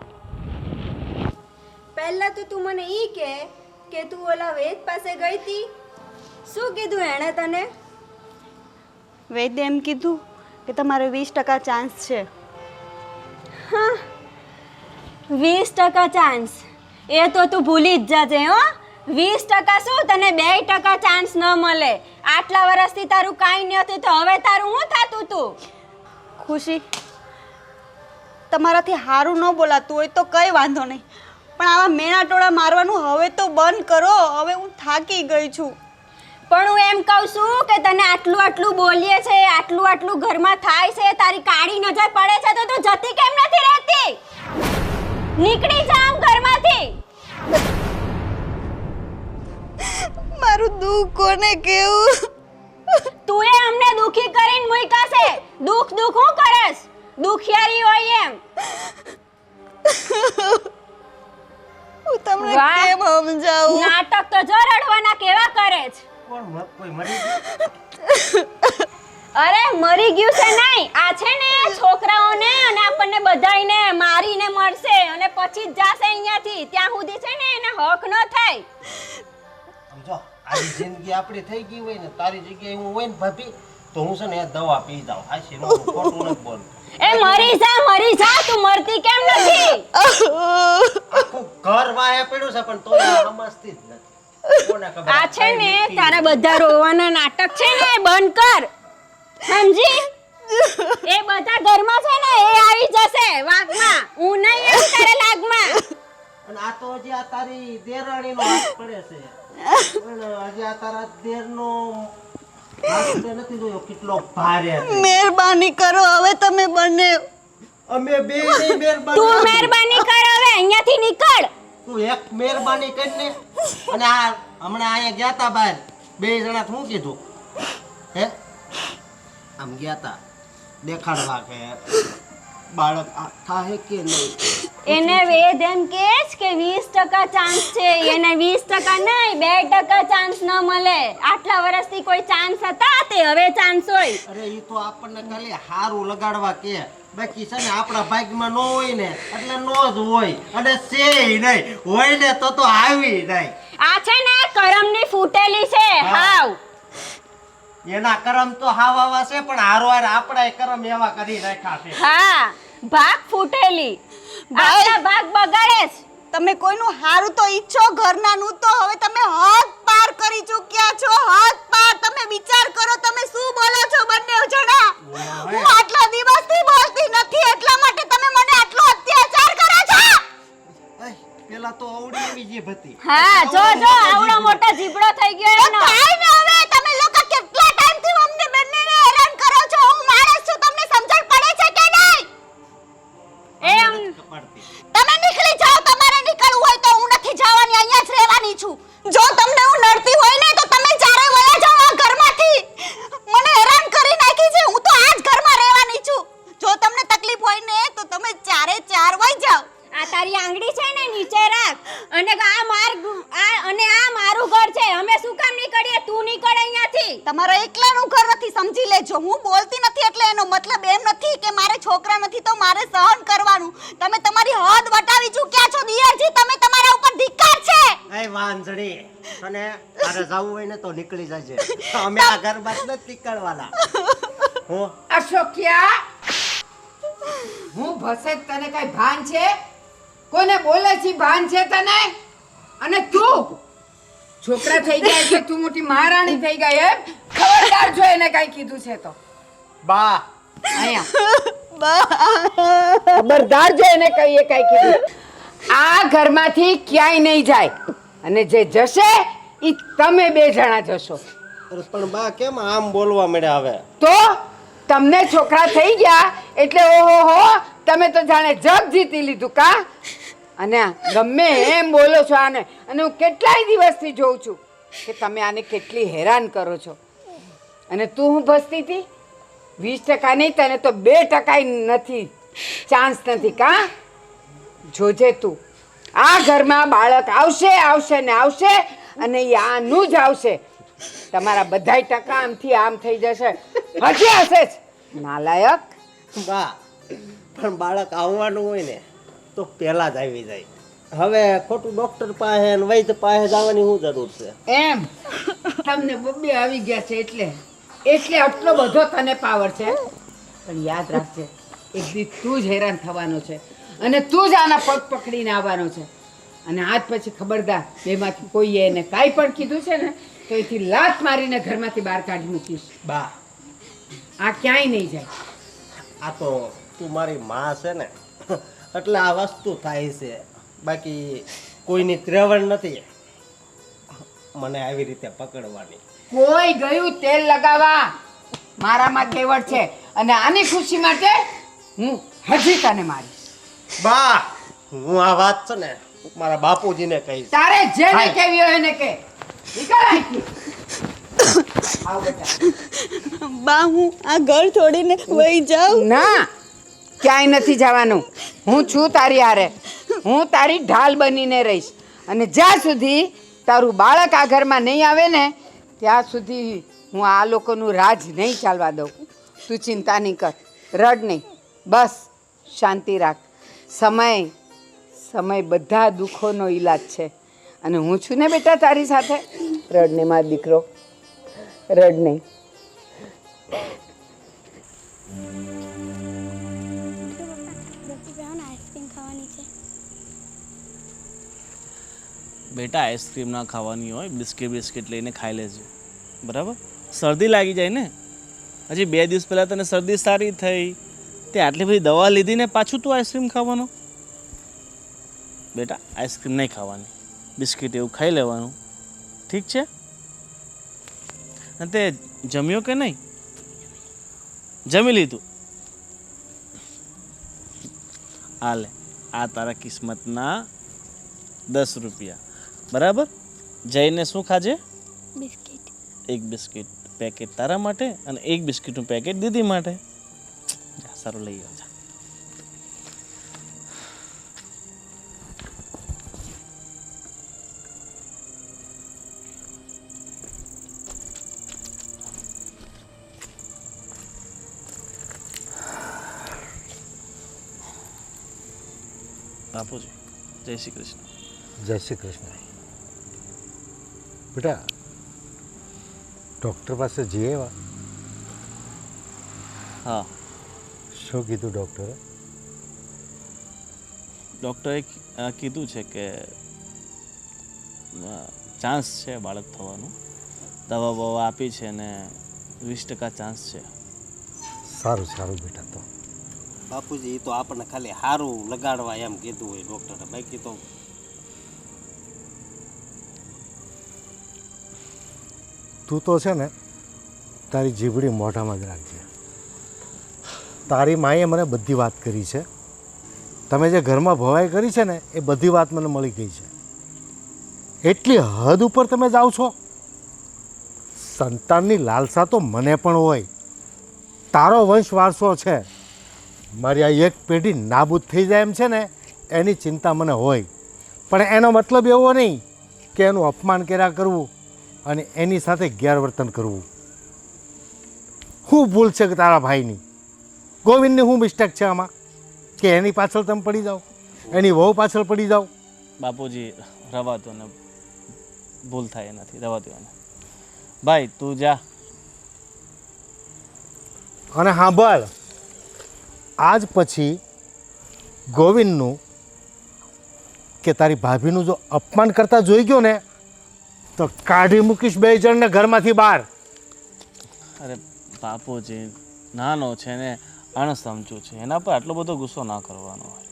પહેલા તો તું મને ઈ કે તું ઓલા વેદ પાસે ગઈ તી. શું કીધું એણે તને? વૈદ્ય એમ કીધું કે તમારે 20% ચાન્સ છે. હા, 20% ચાન્સ? એ તો તું ભૂલી જ જાજે હો. 20% શું, તને 2% ચાન્સ ન મળે. આટલા વર્ષથી તારું કાંઈ નહોતું તો હવે તારું શું થાતું તું? ખુશી, તમારાથી સારું ન બોલાતું હોય તો કંઈ વાંધો નહીં, પણ આવા મેણા ટોળા મારવાનું હવે તો બંધ કરો. હવે હું થાકી ગઈ છું. પણ હું એમ કહું છું કે તને આટલું આટલું બોલીએ છે, આટલું આટલું ઘરમાં થાય છે, તારી કાળી નજર પડે છે તો તું જતી કેમ નથી રહેતી? નીકળી જા આમ ઘરમાંથી. મારું દુઃખ કોને કેવું? તું એ અમને દુખી કરીને મૂક્યા છે. દુઃખ હું કરસ? દુખિયારી હોય એમ. હું તમને વાહ. કેમ સમજાવું? નાટક તો જો રડવાના કેવા કરે છે. કોઈ મરી અરે મરી ગયું છે નહીં, આ છે ને છોકરાઓને અને આપણને બધાયને મારીને મળશે અને પછી જ જાશે અહીંયાથી. ત્યાં સુધી છે ને એને હક ન થાય. સમજો, આવી જિંદગી આપણી થઈ ગઈ હોય ને, તારી જગ્યાએ હું હોય ને ભાભી, તો હું છે ને એ દવા પી જાઉં. હાશી હું ખોટું નથી બોલું. એ મરી જા, તું મરતી કેમ નથી? આખું ઘર વાહે પડ્યું છે પણ તોય આ સમજતી જ નથી. કોને ખબર આ છે ને તારા બધા રોવાના નાટક છે ને એ બંધ કર, સમજી? એ બધા ઘરમાં છે ને એ આવી જશે વાગમાં. હું નહીં આવી તારે લાગમાં. અને આ તો હજી આ તારી દેરાણીનો હાથ પડે છે. પણ હજી આ તારા દેરનો હાથ તે નથી જોયો કેટલો ભારે છે. મહેરબાની કરો હવે તમે બંને. અમે બે ની મહેરબાની. તું મહેરબાની કર હવે, અહીંયાથી નીકળ. તું એક મહેરબાની કરીને. અને આ હમણાં અહીંયા ગયા તા બહાર, બે જણા શું કીધું હે, આમ ગયા તા દેખાડવા કે બાળક આ થાહે કે નહીં. એને વેદ એમ કે છે કે 20% ચાન્સ છે, એને 20% નહીં 2% ચાન્સ ન મળે. આટલા વર્ષથી કોઈ ચાન્સ હતા તે હવે ચાન્સ હોય. અરે ઈ તો આપણને ખાલી હારું લગાડવા કે, બાકી છે ને આપણા ભાગમાં ન હોય ને એટલે નો જ હોય, અને છે નહીં હોય ને તો આવી નહીં. આ છે ને કરમની ફૂટેલી છે હાવ. એના કરમ તો હાવા છે, પણ હારવાર આપણા કરમ એવા કરી રાખ્યા છે. હા, ભાગ ફૂટેલી. આપણા ભાગ બગાડે છે. તમે કોઈનું હારું તો ઈચ્છો ઘરનાનું, તો હવે તમે હદ પાર કરી ચૂક્યા છો, હદ પાર. તમે વિચાર કરો તમે શું બોલો છો બંને જણા. હું આટલા દિવસથી બોલતી નથી એટલા માટે તમે મને આટલો અત્યાચાર કરો છો. પેલા તો અવડી એવી જીભ હતી. હા, જો આવડો મોટો જીબડો થઈ ગયો એનો. કાઈ ન હવે તમે લોકો કેટલા ટાઈમથી અમને બંનેને હેરાન કરો છો. હું માણસ છું, તમને સમજણ પડે છે કે નહીં? તમે નીકળી જાઓ, તમારે નીકળવું હોય તો હું નથી જવાની, અહીંયા જ રહેવાની છું. જો તમને હું નડતી હોય ને તો તમે ચારે વયા જાઓ આ ઘરમાંથી. મને હેરાન કરી નાખી છે, હું તો આ જ ઘરમાં રહેવાની છું. જો તમને તકલીફ હોય ને તો તમે ચારે ચાર વઈ જાઓ. આ તારી આંગળી છે ને નીચે રાખ, અને આ મારું ઘર છે. અમે શું કામ નીકળીએ? તું નીકળ અહીંયાથી. તમારા એકલાનું ઘર નથી, સમજી લેજો. હું બોલતી નથી એટલે એનો મતલબ એમ નથી કે મારે છોકરા નથી તો મારે સહન કરવાનું. તમે તમારી હદ વટાવી ચૂક્યા છો દિયરજી. તમે તમારા ઉપર ધિક્કાર છે. એ વાંજણી, અને તારે જવું હોય ને તો નીકળી જજે. અમે આ ઘરમાં જ નથી નીકળવાના. હું અશોક્યા, હું ભસે તને કઈ ભાન છે? કોને બોલે છે ભાન છે તને? અને તું છોકરા થઈ ગયા એટલે તું મોટી મહારાણી થઈ ગઈ એમ? ખબરદાર જો એને કઈ કીધું છે તો. બા અહીંયા ખબરદાર જો એને કઈ કીધું. આ ઘરમાંથી ક્યાંય નહીં જાય, અને જે જશે ઈ તમે બે જણા જશો. પણ બા કેમ આમ બોલવા મળ્યા હવે? તો તમને છોકરા થઈ ગયા એટલે ઓહો તમે તો જાણે જગ જીતી લીધું કા? અને ગમે એમ બોલો છો આને, અને હું કેટલાય દિવસથી જોઉં છું કે તમે આને કેટલી હેરાન કરો છો. અને તું હું ભસતી હતી 20% નહીં, તને તો 2% નથી, ચાન્સ નથી કા? જોજે તું, આ ઘરમાં બાળક આવશે આવશે ને આવશે, અને એ આનું જ આવશે. તમારા બધાય ટકા આમથી આમ થઈ જશે. હજી હશે જ નાલાયક. બા પણ બાળક આવવાનું હોય ને તો પહેલા જ આવી જાય. હવે ખોટું ડોક્ટર પાસે ને વૈદ્ય પાસે જવાની શું જરૂર છે? એમ તમને બબ્બે આવી ગયા છે એટલે આટલો બધો તને પાવર છે. પણ યાદ રાખજે, એક દી તું જ હેરાન થવાનો છે, અને તું જ આના પગ પકડીને આવવાનો છે. અને આજ પછી ખબરદાર બેમાંથી કોઈએ એને કાંઈ પણ કીધું છે ને તો એથી લાત મારીને ઘરમાંથી બહાર કાઢી મૂકીશ. બા આ ક્યાંય નહીં જાય. આ તો તું મારી માં છે ને એટલે આ વસ્તુ થાય છે, બાકી કોઈની ત્રેવડ નથી મને આવી રીતે પકડવાની. કોઈ ગયું તેલ લગાવવા મારામાં કેવડ છે, અને આની ખુશી માટે હું હજી તને મારીશ. બા હું આ વાત છે ને મારા બાપુજીને કહીશ. તારે જેને કેવી હોય એને કે. નીકળ અહીંથી. આવ બેટા. બા હું આ ઘર છોડીને વઈ જાઉં? ના, ક્યાંય નથી જવાનું. હું છું તારી હારે. હું તારી ઢાલ બનીને રહીશ, અને જ્યાં સુધી તારું બાળક આ ઘરમાં નહીં આવે ને ત્યાં સુધી હું આ લોકોનું રાજ નહીં ચાલવા દઉં. તું ચિંતા નહીં કર, રડ નહીં, બસ શાંતિ રાખ. સમય બધા દુઃખોનો ઈલાજ છે, અને હું છું ને બેટા તારી સાથે. રડ નહીં મારો દીકરો, રડ નહીં. બેટા આઈસ્ક્રીમ ના ખાવાની હોય, બિસ્કિટ લઈને ખાઈ લેજે, બરાબર? શરદી લાગી જાય ને, હજી 2 દિવસ પહેલાં તને શરદી સારી થઈ, તે આટલી બધી દવા લીધી ને પાછું તું આઈસ્ક્રીમ ખાવાનો? બેટા આઈસ્ક્રીમ નહીં ખાવાની, બિસ્કિટ એવું ખાઈ લેવાનું, ઠીક છે? અને તે જમ્યો કે નહીં? જમી લીધું? આ લે, આ તારા કિસ્મતના 10 રૂપિયા, બરાબર? જઈને શું ખાજે? બિસ્કિટ. એક બિસ્કિટ પેકેટ તારા માટે અને એક બિસ્કિટનું પેકેટ દીદી માટે. સારું લઈ આવજા. બાપુજી જય શ્રી કૃષ્ણ. જય શ્રી કૃષ્ણ. બેટા ડૉક્ટર પાસે જઈએ એવા હા, શું કીધું ડૉક્ટરે? ડૉક્ટરે કીધું છે કે ચાન્સ છે બાળક થવાનું. દવા બવા આપી છે ને 20% ચાન્સ છે. સારું સારું બેટા. તો બાપુજી એ તો આપણને ખાલી સારું લગાડવા એમ કીધું હોય ડૉક્ટરે, બાકી તો તું તો છે ને તારી જીભડી મોઢામાં જ રાખજે. તારી માએ મને બધી વાત કરી છે. તમે જે ઘરમાં ભવાઈ કરી છે ને એ બધી વાત મને મળી ગઈ છે. એટલી હદ ઉપર તમે જાઓ છો. સંતાનની લાલસા તો મને પણ હોય. તારો વંશ વારસો છે. મારી આ એક પેઢી નાબૂદ થઈ જાય એમ છે ને એની ચિંતા મને હોય. પણ એનો મતલબ એવો નહીં કે એનું અપમાન કર્યા કરવું અને એની સાથે ગેરવર્તન કરવું. શું ભૂલ છે કે તારા ભાઈની? ગોવિંદની શું મિસ્ટેક છે આમાં કે એની પાછળ તમે પડી જાઓ, એની વહુ પાછળ પડી જાઓ? બાપુજી રવા દો ને, ભૂલ થાય નથી, રવા દો એને. ભાઈ તું જા. અને સાંભળ, આજ પછી ગોવિંદનું કે તારી ભાભીનું જો અપમાન કરતા જોઈ ગયો ને તો કાઢી મૂકીશ બે જણને ઘરમાંથી બહાર. અરે બાપુજી નાનો છે ને અણસમજુ છે, એના પર આટલો બધો ગુસ્સો ના કરવાનો હોય.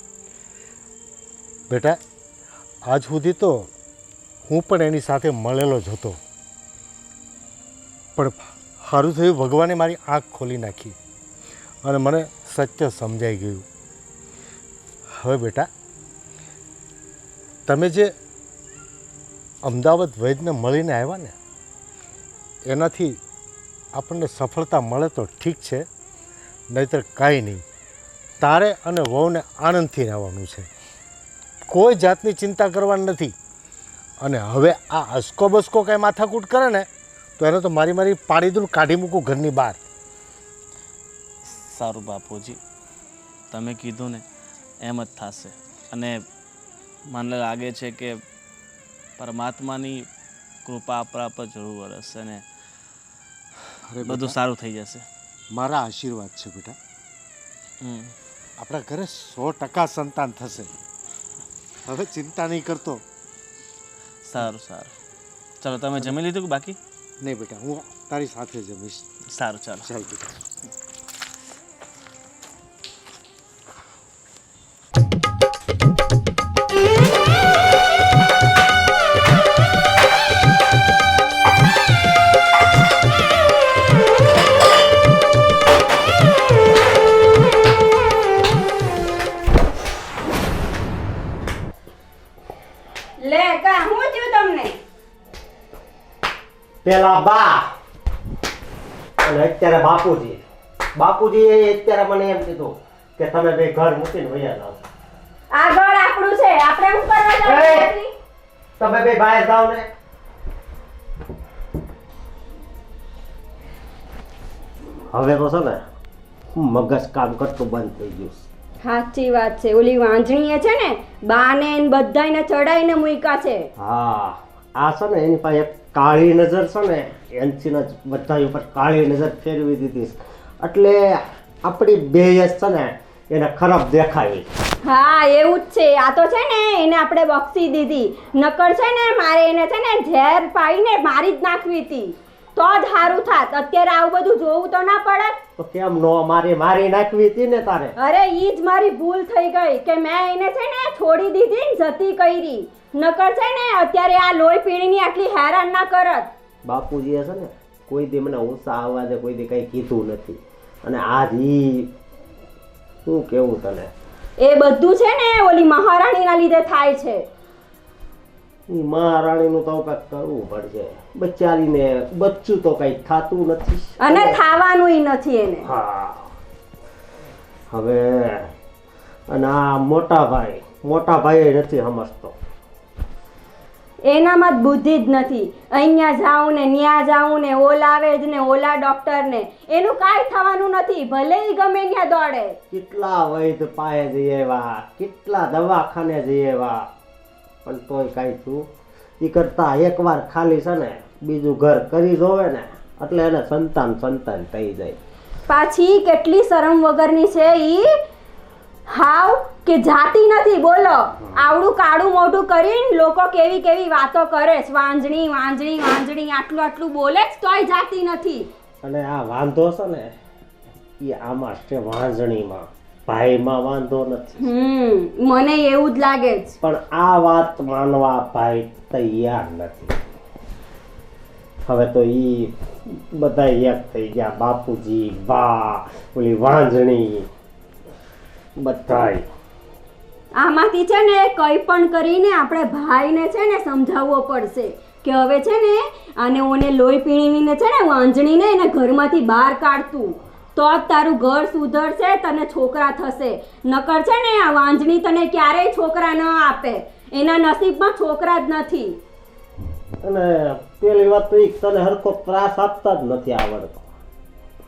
બેટા આજ સુધી તો હું પણ એની સાથે મળેલો જ હતો, પણ સારું થયું ભગવાને મારી આંખ ખોલી નાખી અને મને સત્ય સમજાઈ ગયું. હવે બેટા તમે જે અમદાવાદ વૈદને મળીને આવ્યા ને એનાથી આપણને સફળતા મળે તો ઠીક છે, નહીંતર કાંઈ નહીં. તારે અને વહુને આનંદથી રહેવાનું છે. કોઈ જાતની ચિંતા કરવાની નથી. અને હવે આ અસકો બસકો કાંઈ માથાકૂટ કરે ને તો એને તો મારી પાડી દઉં, કાઢી મૂકું ઘરની બહાર. સારું બાપુજી, તમે કીધું ને એમ જ થશે. અને મને લાગે છે કે પરમાત્માની કૃપા આપણા પર જરૂર વરસશે ને બધું સારું થઈ જશે. મારા આશીર્વાદ છે બેટા. આપણા ઘરે 100% સંતાન થશે. હવે ચિંતા નહીં કરતો. સારું સારું, ચાલો તમે જમી લીધું કે બાકી? નહીં બેટા, હું તારી સાથે જમીશ. સારું ચાલો. ચાલ બેટા. લે કા હું થયું તમને? પેલા બા અને અત્યારે બાપુજી. બાપુજીએ અત્યારે મને એમ કીધું કે તમે બે ઘર મૂકીને વયા જાઓ. આ ઘર આપણું છે, આપણે શું કરવા એ! જવાનું? તમે બે બહાર જાઓ ને. હવે તો છે ને મગજ કામ કરતું બંધ થઈ ગયું. સાચી વાત છે. ઓલી વાંજણીએ છે ને બાને ને બધાયને ચડાઈને મૂક્યા છે. હા, આ છે ને એની પાસે એક કાળી નજર છે ને એનથી જ બધા ઉપર કાળી નજર ફેરવી દીધી, એટલે આપણી બેયસ છે ને એને ખરાબ દેખાય. હા એવું જ છે. આ તો છે ને એને આપણે બક્ષી દીધી, નકર છે ને મારે એને છે ને ઝેર પાઈને મારી જ નાખવી હતી તો જ સારું થાત. અત્યારે આવું બધું જોવું તો ના પડે. તો કેમ નો મારી નાખવી હતી ને તારે? અરે ઈ જ મારી ભૂલ થઈ ગઈ કે મેં એને છે ને છોડી દીધી ને જતી કરી, નકર છે ને અત્યારે આ લોહી પીણીની આટલી હેરાન ના કરત. બાપુજીએ છે ને કોઈ દી મને ઊંચા અવાજે કોઈ દી કંઈ કીધું નથી, અને આજ ઈ શું કેવું તને, એ બધું છે ને ઓલી મહારાણીના લીધે થાય છે. ઈ મહારાણીનું તો કંઈક કરવું પડશે. બચારીને બચ્ચું તો કંઈ થાતું નથી અને ખાવાનુંય નથી એને. હા હવે અને આ મોટા ભાઈ નથી સમજતો. એનામાં જ બુદ્ધિ જ નથી. અહીંયા જાઉં ને ત્યાં જાઉં ને ઓલા વેદ ને ઓલા ડોક્ટર ને એનું કાંઈ થવાનું નથી, ભલે ઈ ગમે ત્યાં દોડે. કેટલા વૈદ પાસે જઈ આવ્યા, કેટલા દવાખાને જઈ આવ્યા, પણ તોય કાંઈ થયું. એ કરતા એકવાર ખાલી છે ને બીજું ઘર કરી જોવે ને એટલે એને સંતાન થઈ જાય. પાછી કેટલી શરમ વગરની છે ઈ. હાવ કે જાતી નથી બોલો. આવડું કાળું મોઢું કરીને લોકો કેવી કેવી વાતો કરે છે, વાંજણી વાંજણી વાંજણી આટલું બોલે જ તોય જાતી નથી. અને આ વાંધો છે ને એ આમાં છે, વાંજણીમાં. ભાઈમાં વાંધો નથી. મને એવું જ લાગે છે. પણ આ વાત માનવા ભાઈ તૈયાર નથી. હવે તો ઈ બધા એક થઈ ગયા, બાપુજી, બા, ઓલી વાંજણી, બધાય. આમાંથી છે ને કંઈ પણ કરીને આપણે ભાઈને છે ને સમજાવવો પડશે કે હવે છે ને આને ઓને લોહી પીણીને છે ને વાંજણીને એને ઘરમાંથી બહાર કાઢતું તો જ તારું ઘર સુધરશે, તને છોકરા થશે. નકર છે ને આ વાંજણી તને ક્યારેય છોકરા ન આપે, એના નસીબમાં છોકરા જ નથી. અને પેલી વાત તો ઈ તને હરખો ત્રાસ આપતા જ નથી આવડતો.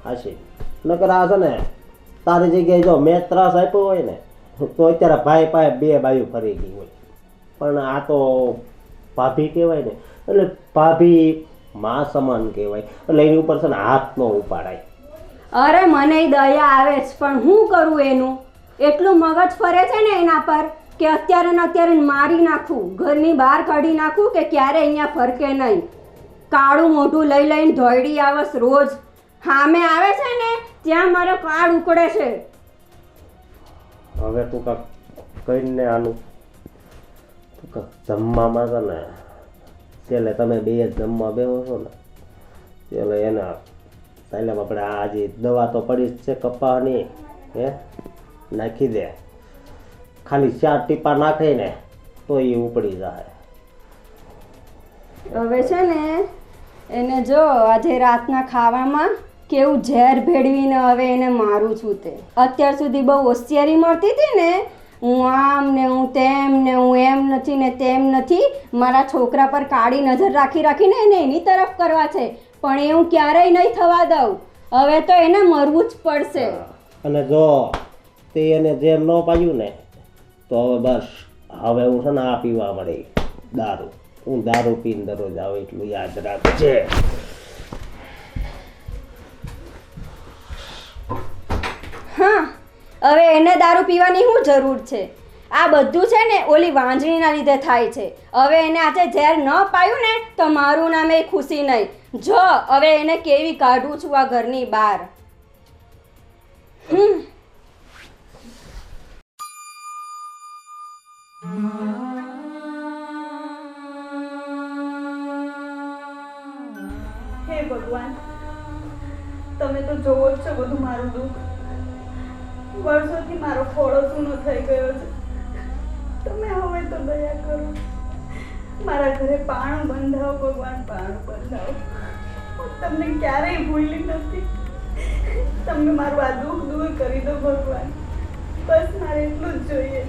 હાશી નકર આ છે ને તારી જગ્યાએ જો મેં ત્રાસ આપ્યો હોય ને તો અત્યારે ભાઈ પાસે 2 બાયું ફરી ગઈ હોય. પણ આ તો ભાભી કહેવાય ને એટલે ભાભી માં સમાન કહેવાય એટલે એની ઉપર છે ને હાથ ન ઉપાડાય. અરે મને દયા આવે છે પણ હું કરું એનું. એટલું મગજ ફરે છે ને એના પર કે અત્યારે ને અત્યારે મારી નાખું, ઘરની બહાર કાઢી નાખું કે ક્યારે અહીંયા ફરકે નહીં. કાળું મોઢું લઈ લઈને ધોઈડી આવસ રોજ. સામે આવે છે ને ત્યાં મારો કાળ ઉકળે છે. હવે તું કાંક કહીને આનું જમવામાં છે ને છેલ્લે તમે 2 જમવા બેહો છો ને છેલ્લે એના પહેલાં આપણે આ જે દવા તો પડી જ છે કપાની, હે નાખી દે. ખાલી 4 ટીપા નાખે ને તો એ ઉપડી જાય. હવે છે ને એને જો આજે રાતના ખાવામાં કેવું ઝેર ભેળવીને હવે એને મારું છું. તે અત્યાર સુધી બહુ હોશિયારી મળતી હતી ને, હું આમ ને હું તેમ ને હું એમ નથી ને તેમ નથી, મારા છોકરા પર કાળી નજર રાખીને એને એની તરફ કરવા છે. પણ એ હું ક્યારેય નહીં થવા દઉં. હવે તો એને મરવું જ પડશે. અને જો તે એને ઝેર ન પાયું ને તો હવે બસ હવે હું છે ને આ પીવા મળી દારૂ. હું દારૂ પીને દરરોજ આવું એટલું યાદ રાખજે. હા હવે એને દારૂ પીવાની શું જરૂર છે? આ બધું છે ને ઓલી વાંજણીના લીધે થાય છે. હવે એને આજે ઝેર ન પાયું ને તો મારું નામે ખુશી નહીં. જો હવે એને કેવી કાઢું છું આ ઘરની બહાર. હે ભગવાન, તમે તો જોવો જ છો બધું મારું દુઃખ. વર્ષોથી મારો ખોળો સૂનો થઈ ગયો છે. તમે હવે તો દયા કરો, મારા ઘરે પાણું બંધાવો ભગવાન, પાણું બંધાવો. હું તમને ક્યારેય ભૂલી નથી. તમે મારું આ દુઃખ દૂર કરી દો ભગવાન, બસ મારે એટલું જ જોઈએ.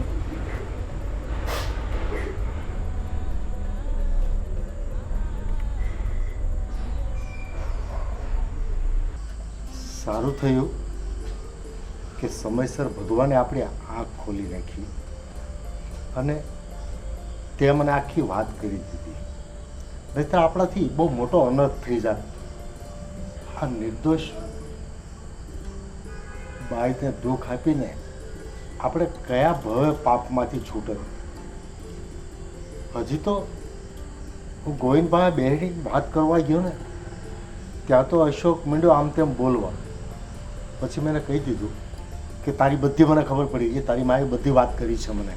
સારું થયું કે સમયસર ભગવાને આપણી આંખ ખોલી નાખી અને તે મને આખી વાત કરી દીધી. નહીંતર આપણાથી બહુ મોટો અનર્થ થઈ જાત. આ નિર્દોષ બાઈને દુઃખ આપીને આપણે કયા ભવે પાપમાંથી છૂટત. હજી તો હું ગોવિંદભાઈ બેહડી વાત કરવા ગયો ને ત્યાં તો અશોક માંડ્યો આમ તેમ બોલવા. પછી મેં કહી દીધું કે તારી બધી મને ખબર પડી ગઈ, તારી માએ બધી વાત કરી છે મને.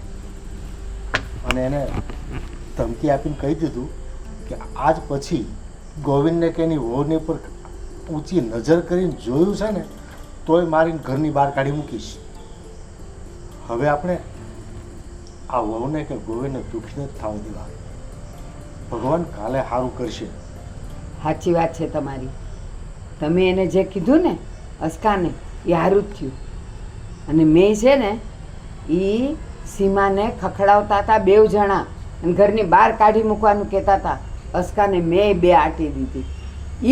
અને એને ધમકી આપીને કહી દીધું કે આજ પછી ગોવિંદને કે એની વહુની પર ઊંચી નજર કરીને જોયું છે ને તોય મારીને ઘરની બહાર કાઢી મૂકીશ. હવે આપણે આ વહુને કે ગોવિંદને દુઃખી નથી થવા દેવા. ભગવાન કાલે સારું કરશે. સાચી વાત છે તમારી. તમે એને જે કીધું ને અસ્કાને એ સારું જ થયું. અને મેં છે ને એ સીમાને ખખડાવતા હતા 2 જણા. અને ઘરની બહાર કાઢી મૂકવાનું કહેતા હતા. અસ્કાને મેં 2 આંટી દીધી.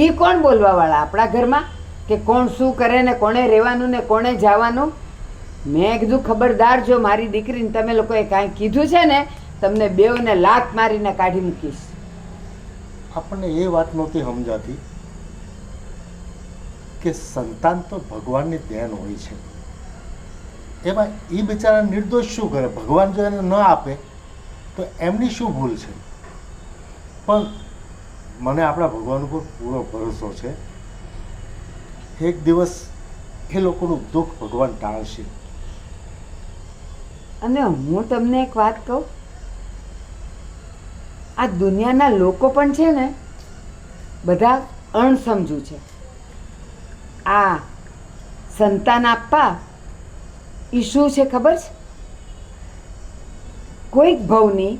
એ કોણ બોલવાવાળા આપણા ઘરમાં કે કોણ શું કરે ને કોણે રહેવાનું ને કોણે જવાનું? મેં કીધું ખબરદાર, જો મારી દીકરીને તમે લોકોએ કાંઈ કીધું છે ને, તમને બેઉને લાત મારીને કાઢી મૂકીશ. આપણને એ વાત નહોતી સમજાતી કે સંતાન તો ભગવાનની દેન હોય છે. એમાં એ બિચારા નિર્દોષ શું કરે? ભગવાન જો એને ન આપે તો એમની શું ભૂલ છે? પણ મને આપણા ભગવાન ઉપર પૂરો ભરોસો છે. એક દિવસ એ લોકોનું દુઃખ ભગવાન ટાળશે. અને હું તમને એક વાત કહું, આ દુનિયાના લોકો પણ છે ને બધા અણસમજુ છે. આ સંતાન આપવા એ શું છે ખબર છે? કોઈક ભવની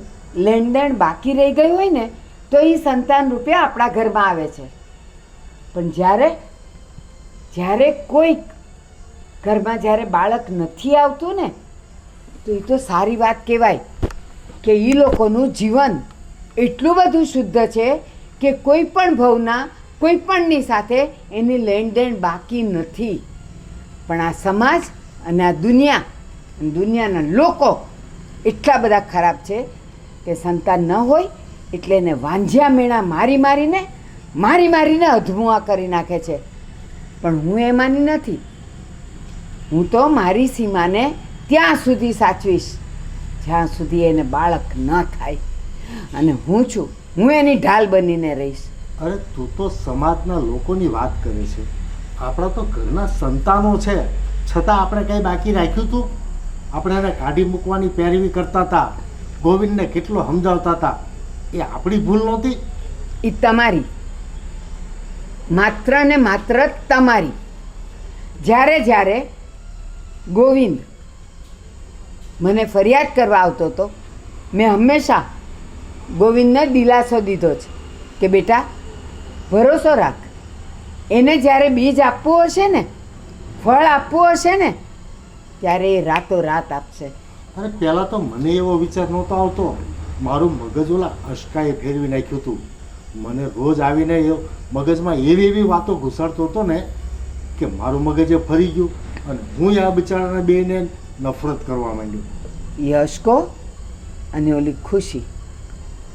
લેણદેણ બાકી રહી ગઈ હોય ને તો એ સંતાન રૂપે આપણા ઘરમાં આવે છે. પણ જ્યારે કોઈક ઘરમાં જ્યારે બાળક નથી આવતું ને તો એ તો સારી વાત કહેવાય કે એ લોકોનું જીવન એટલું બધું શુદ્ધ છે કે કોઈ પણ ભવના કોઈ પણની સાથે એની લેણદેણ બાકી નથી. પણ આ સમાજ અને આ દુનિયાના લોકો એટલા બધા ખરાબ છે કે સંતાન ન હોય એટલે એને વાંઝ્યા મેણા મારીને અધમુઆ કરી નાખે છે. પણ હું એમાંની નથી. હું તો મારી સીમાને ત્યાં સુધી સાચવીશ જ્યાં સુધી એને બાળક ન થાય. અને હું એની ઢાલ બનીને રહીશ. અરે તું તો સમાજના લોકોની વાત કરે છે. આપણા તો ઘરના સંતાનો છે, છતાં આપણે કંઈ બાકી રાખ્યું હતું? આપણે એને કાઢી મૂકવાની પેરવી કરતા હતા, ગોવિંદને કેટલો સમજાવતા હતા. એ આપણી ભૂલ નહોતી? એ તમારી, માત્ર ને માત્ર તમારી. જ્યારે ગોવિંદ મને ફરિયાદ કરવા આવતો હતો, મેં હંમેશા ગોવિંદને દિલાસો દીધો છે કે બેટા ભરોસો રાખ. એને જ્યારે બીજ આપવું હશે ને, ફળ આપવું હશે ને, ત્યારે એ રાતોરાત આપશે. અરે પહેલાં તો મને એવો વિચાર નહોતો આવતો. મારું મગજ ઓલા અશકાએ ફેરવી નાખ્યું હતું. મને રોજ આવીને મગજમાં એવી વાતો ઘુસાડતો હતો ને કે મારું મગજ ફરી ગયું અને હું આ બિચારાને બેને નફરત કરવા માંડ્યો. એ અશકો અને ઓલી ખુશી,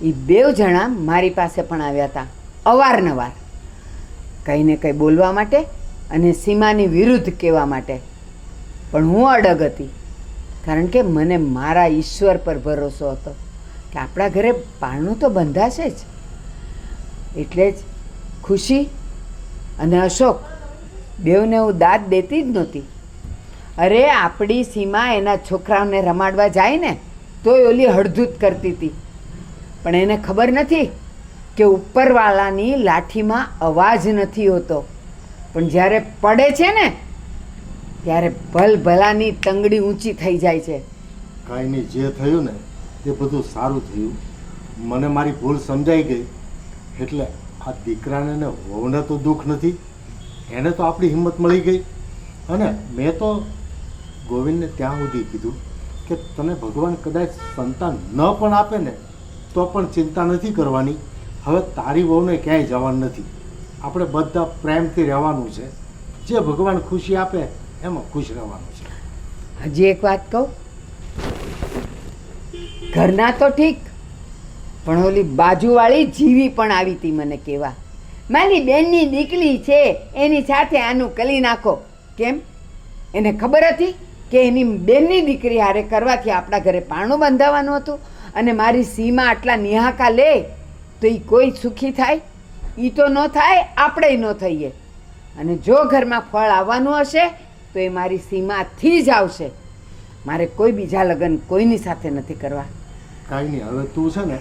એ 2 જણા મારી પાસે પણ આવ્યા હતા અવારનવાર, કંઈ ને કંઈ બોલવા માટે અને સીમાની વિરુદ્ધ કહેવા માટે. પણ હું અડગ હતી, કારણ કે મને મારા ઈશ્વર પર ભરોસો હતો કે આપણા ઘરે પારણું તો બંધાશે જ. એટલે જ ખુશી અને અશોક બેઉને હું દાદ દેતી જ નહોતી. અરે આપણી સીમા એના છોકરાઓને રમાડવા જાય ને તોય ઓલી હળધૂત કરતી હતી. પણ એને ખબર નથી કે ઉપરવાળાની લાઠીમાં અવાજ નથી હોતો, પણ જ્યારે પડે છે ને ત્યારે ભલભલાની તંગડી ઊંચી થઈ જાય છે. કાંઈ નહીં, જે થયું ને તે બધું સારું થયું. મને મારી ભૂલ સમજાઈ ગઈ. એટલે આ દીકરાને ને વહુને તો દુઃખ નથી, એને તો આપણી હિંમત મળી ગઈ. અને મેં તો ગોવિંદને ત્યાં સુધી કીધું કે તને ભગવાન કદાચ સંતાન ન પણ આપે ને તો પણ ચિંતા નથી કરવાની. હવે તારી વહુને ક્યાંય જવાનું નથી. આપણે બધા પ્રેમથી રહેવાનું છે. જે ભગવાન ખુશી આપે એમાં ખુશ રહેવાનું છે. હજી એક વાત કહું, ઘરના તો ઠીક, પણ ઓલી બાજુવાળી જીવી પણ આવી હતી મને કહેવા, મારી બેનની દીકરી છે એની સાથે આનું કરી નાખો. કેમ? એને ખબર હતી કે એની બેનની દીકરી હારે કરવાથી આપણા ઘરે પારણું બંધાવવાનું હતું અને મારી સીમા આટલા નિહાકા લે તો એ કોઈ સુખી થાય? એ તો ન થાય, આપણે ન થઈએ. અને જો ઘરમાં ફળ આવવાનું હશે તો એ મારી સીમાથી જ આવશે. મારે કોઈ બીજા લગ્ન કોઈની સાથે નથી કરવા. કાંઈ નહીં, હવે તું છે ને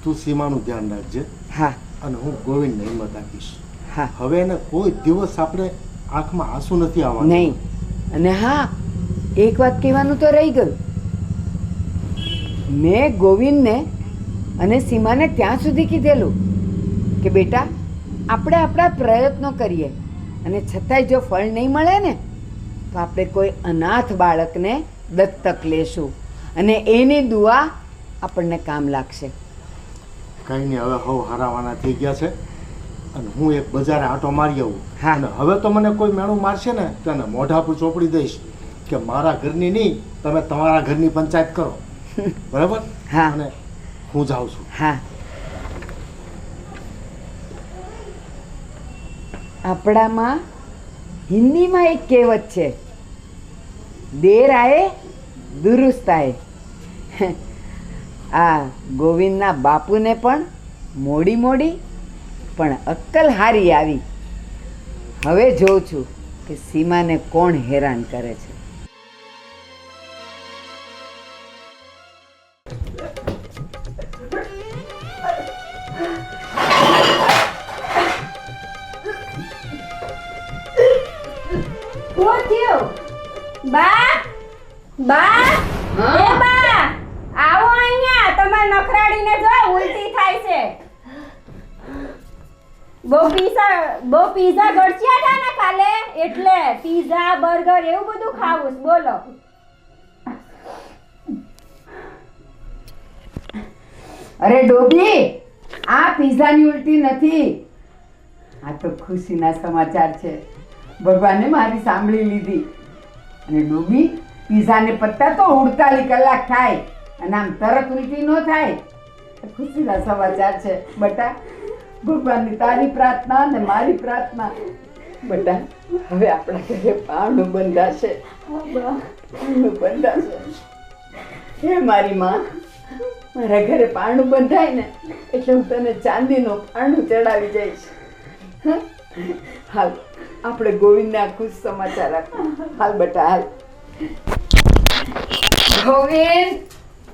તું સીમાનું ધ્યાન રાખજે. હા. અને હું ગોવિંદને હિંમત આપીશ. હા. હવે એને કોઈ દિવસ આપણે આંખમાં આંસુ નથી આવવાનું. નહીં. અને હા, એક વાત કહેવાનું તો રહી ગયું. મેં ગોવિંદને અને સીમાને ત્યાં સુધી કીધેલું કે બેટા આપણે આપણા પ્રયત્નો કરીએ અને છતાંય જો ફળ નહીં મળે ને તો આપણે કોઈ અનાથ બાળકને દત્તક લેશું અને એની દુઆ આપણને કામ લાગશે. કંઈ નહીં, હવે હવ હારાવાના થઈ ગયા છે અને હું એક બજારે આંટો મારી આવું. હા. અને હવે તો મને કોઈ મેણું મારશે ને તો એને મોઢા પર ચોપડી દઈશ કે મારા ઘરની નહીં, તમે તમારા ઘરની પંચાયત કરો. બરાબર? હા. અને હું જાઉં છું. હા, આપણામાં હિન્દીમાં એક કહેવત છે, દેર આએ દુરુસ્ત આએ. આ ગોવિંદના બાપુને પણ મોડી મોડી પણ અક્કલ હારી આવી. હવે જોઉં છું કે સીમાને કોણ હેરાન કરે છે. શું થયું? બા બા એ બા આવો અહીંયા, તમાર નખરાડીને જો ઉલટી થાય છે. બહુ પીઝા ગળચ્યા હતા ને કાલે, એટલે પીઝા બર્ગર એવું બધું ખાવું છે. બોલો. અરે ડોબી, આ પીઝાની ઉલટી નથી, આ તો ખુશીના સમાચાર છે. ભગવાને મારી સાંભળી લીધી. અને ડોબી, પીઝાને પત્તા તો 48 કલાક થાય અને આમ તરત ઉલટી ન થાય. ખુશીના સમાચાર છે બટા. ભગવાનની તારી પ્રાર્થના અને મારી પ્રાર્થના. બટા, હવે આપણા ઘરે પારણું બંધાશે. પારણું બંધાશે. હે મારી માં, મારા ઘરે પારણું બંધાય ને એટલે હું તને ચાંદીનું પારણું ચડાવી જઈશ. હં? હાલ આપણે ગોવિંદના ખુશ સમાચાર આપ. હાલ બટા હાલ. ગોવિંદ,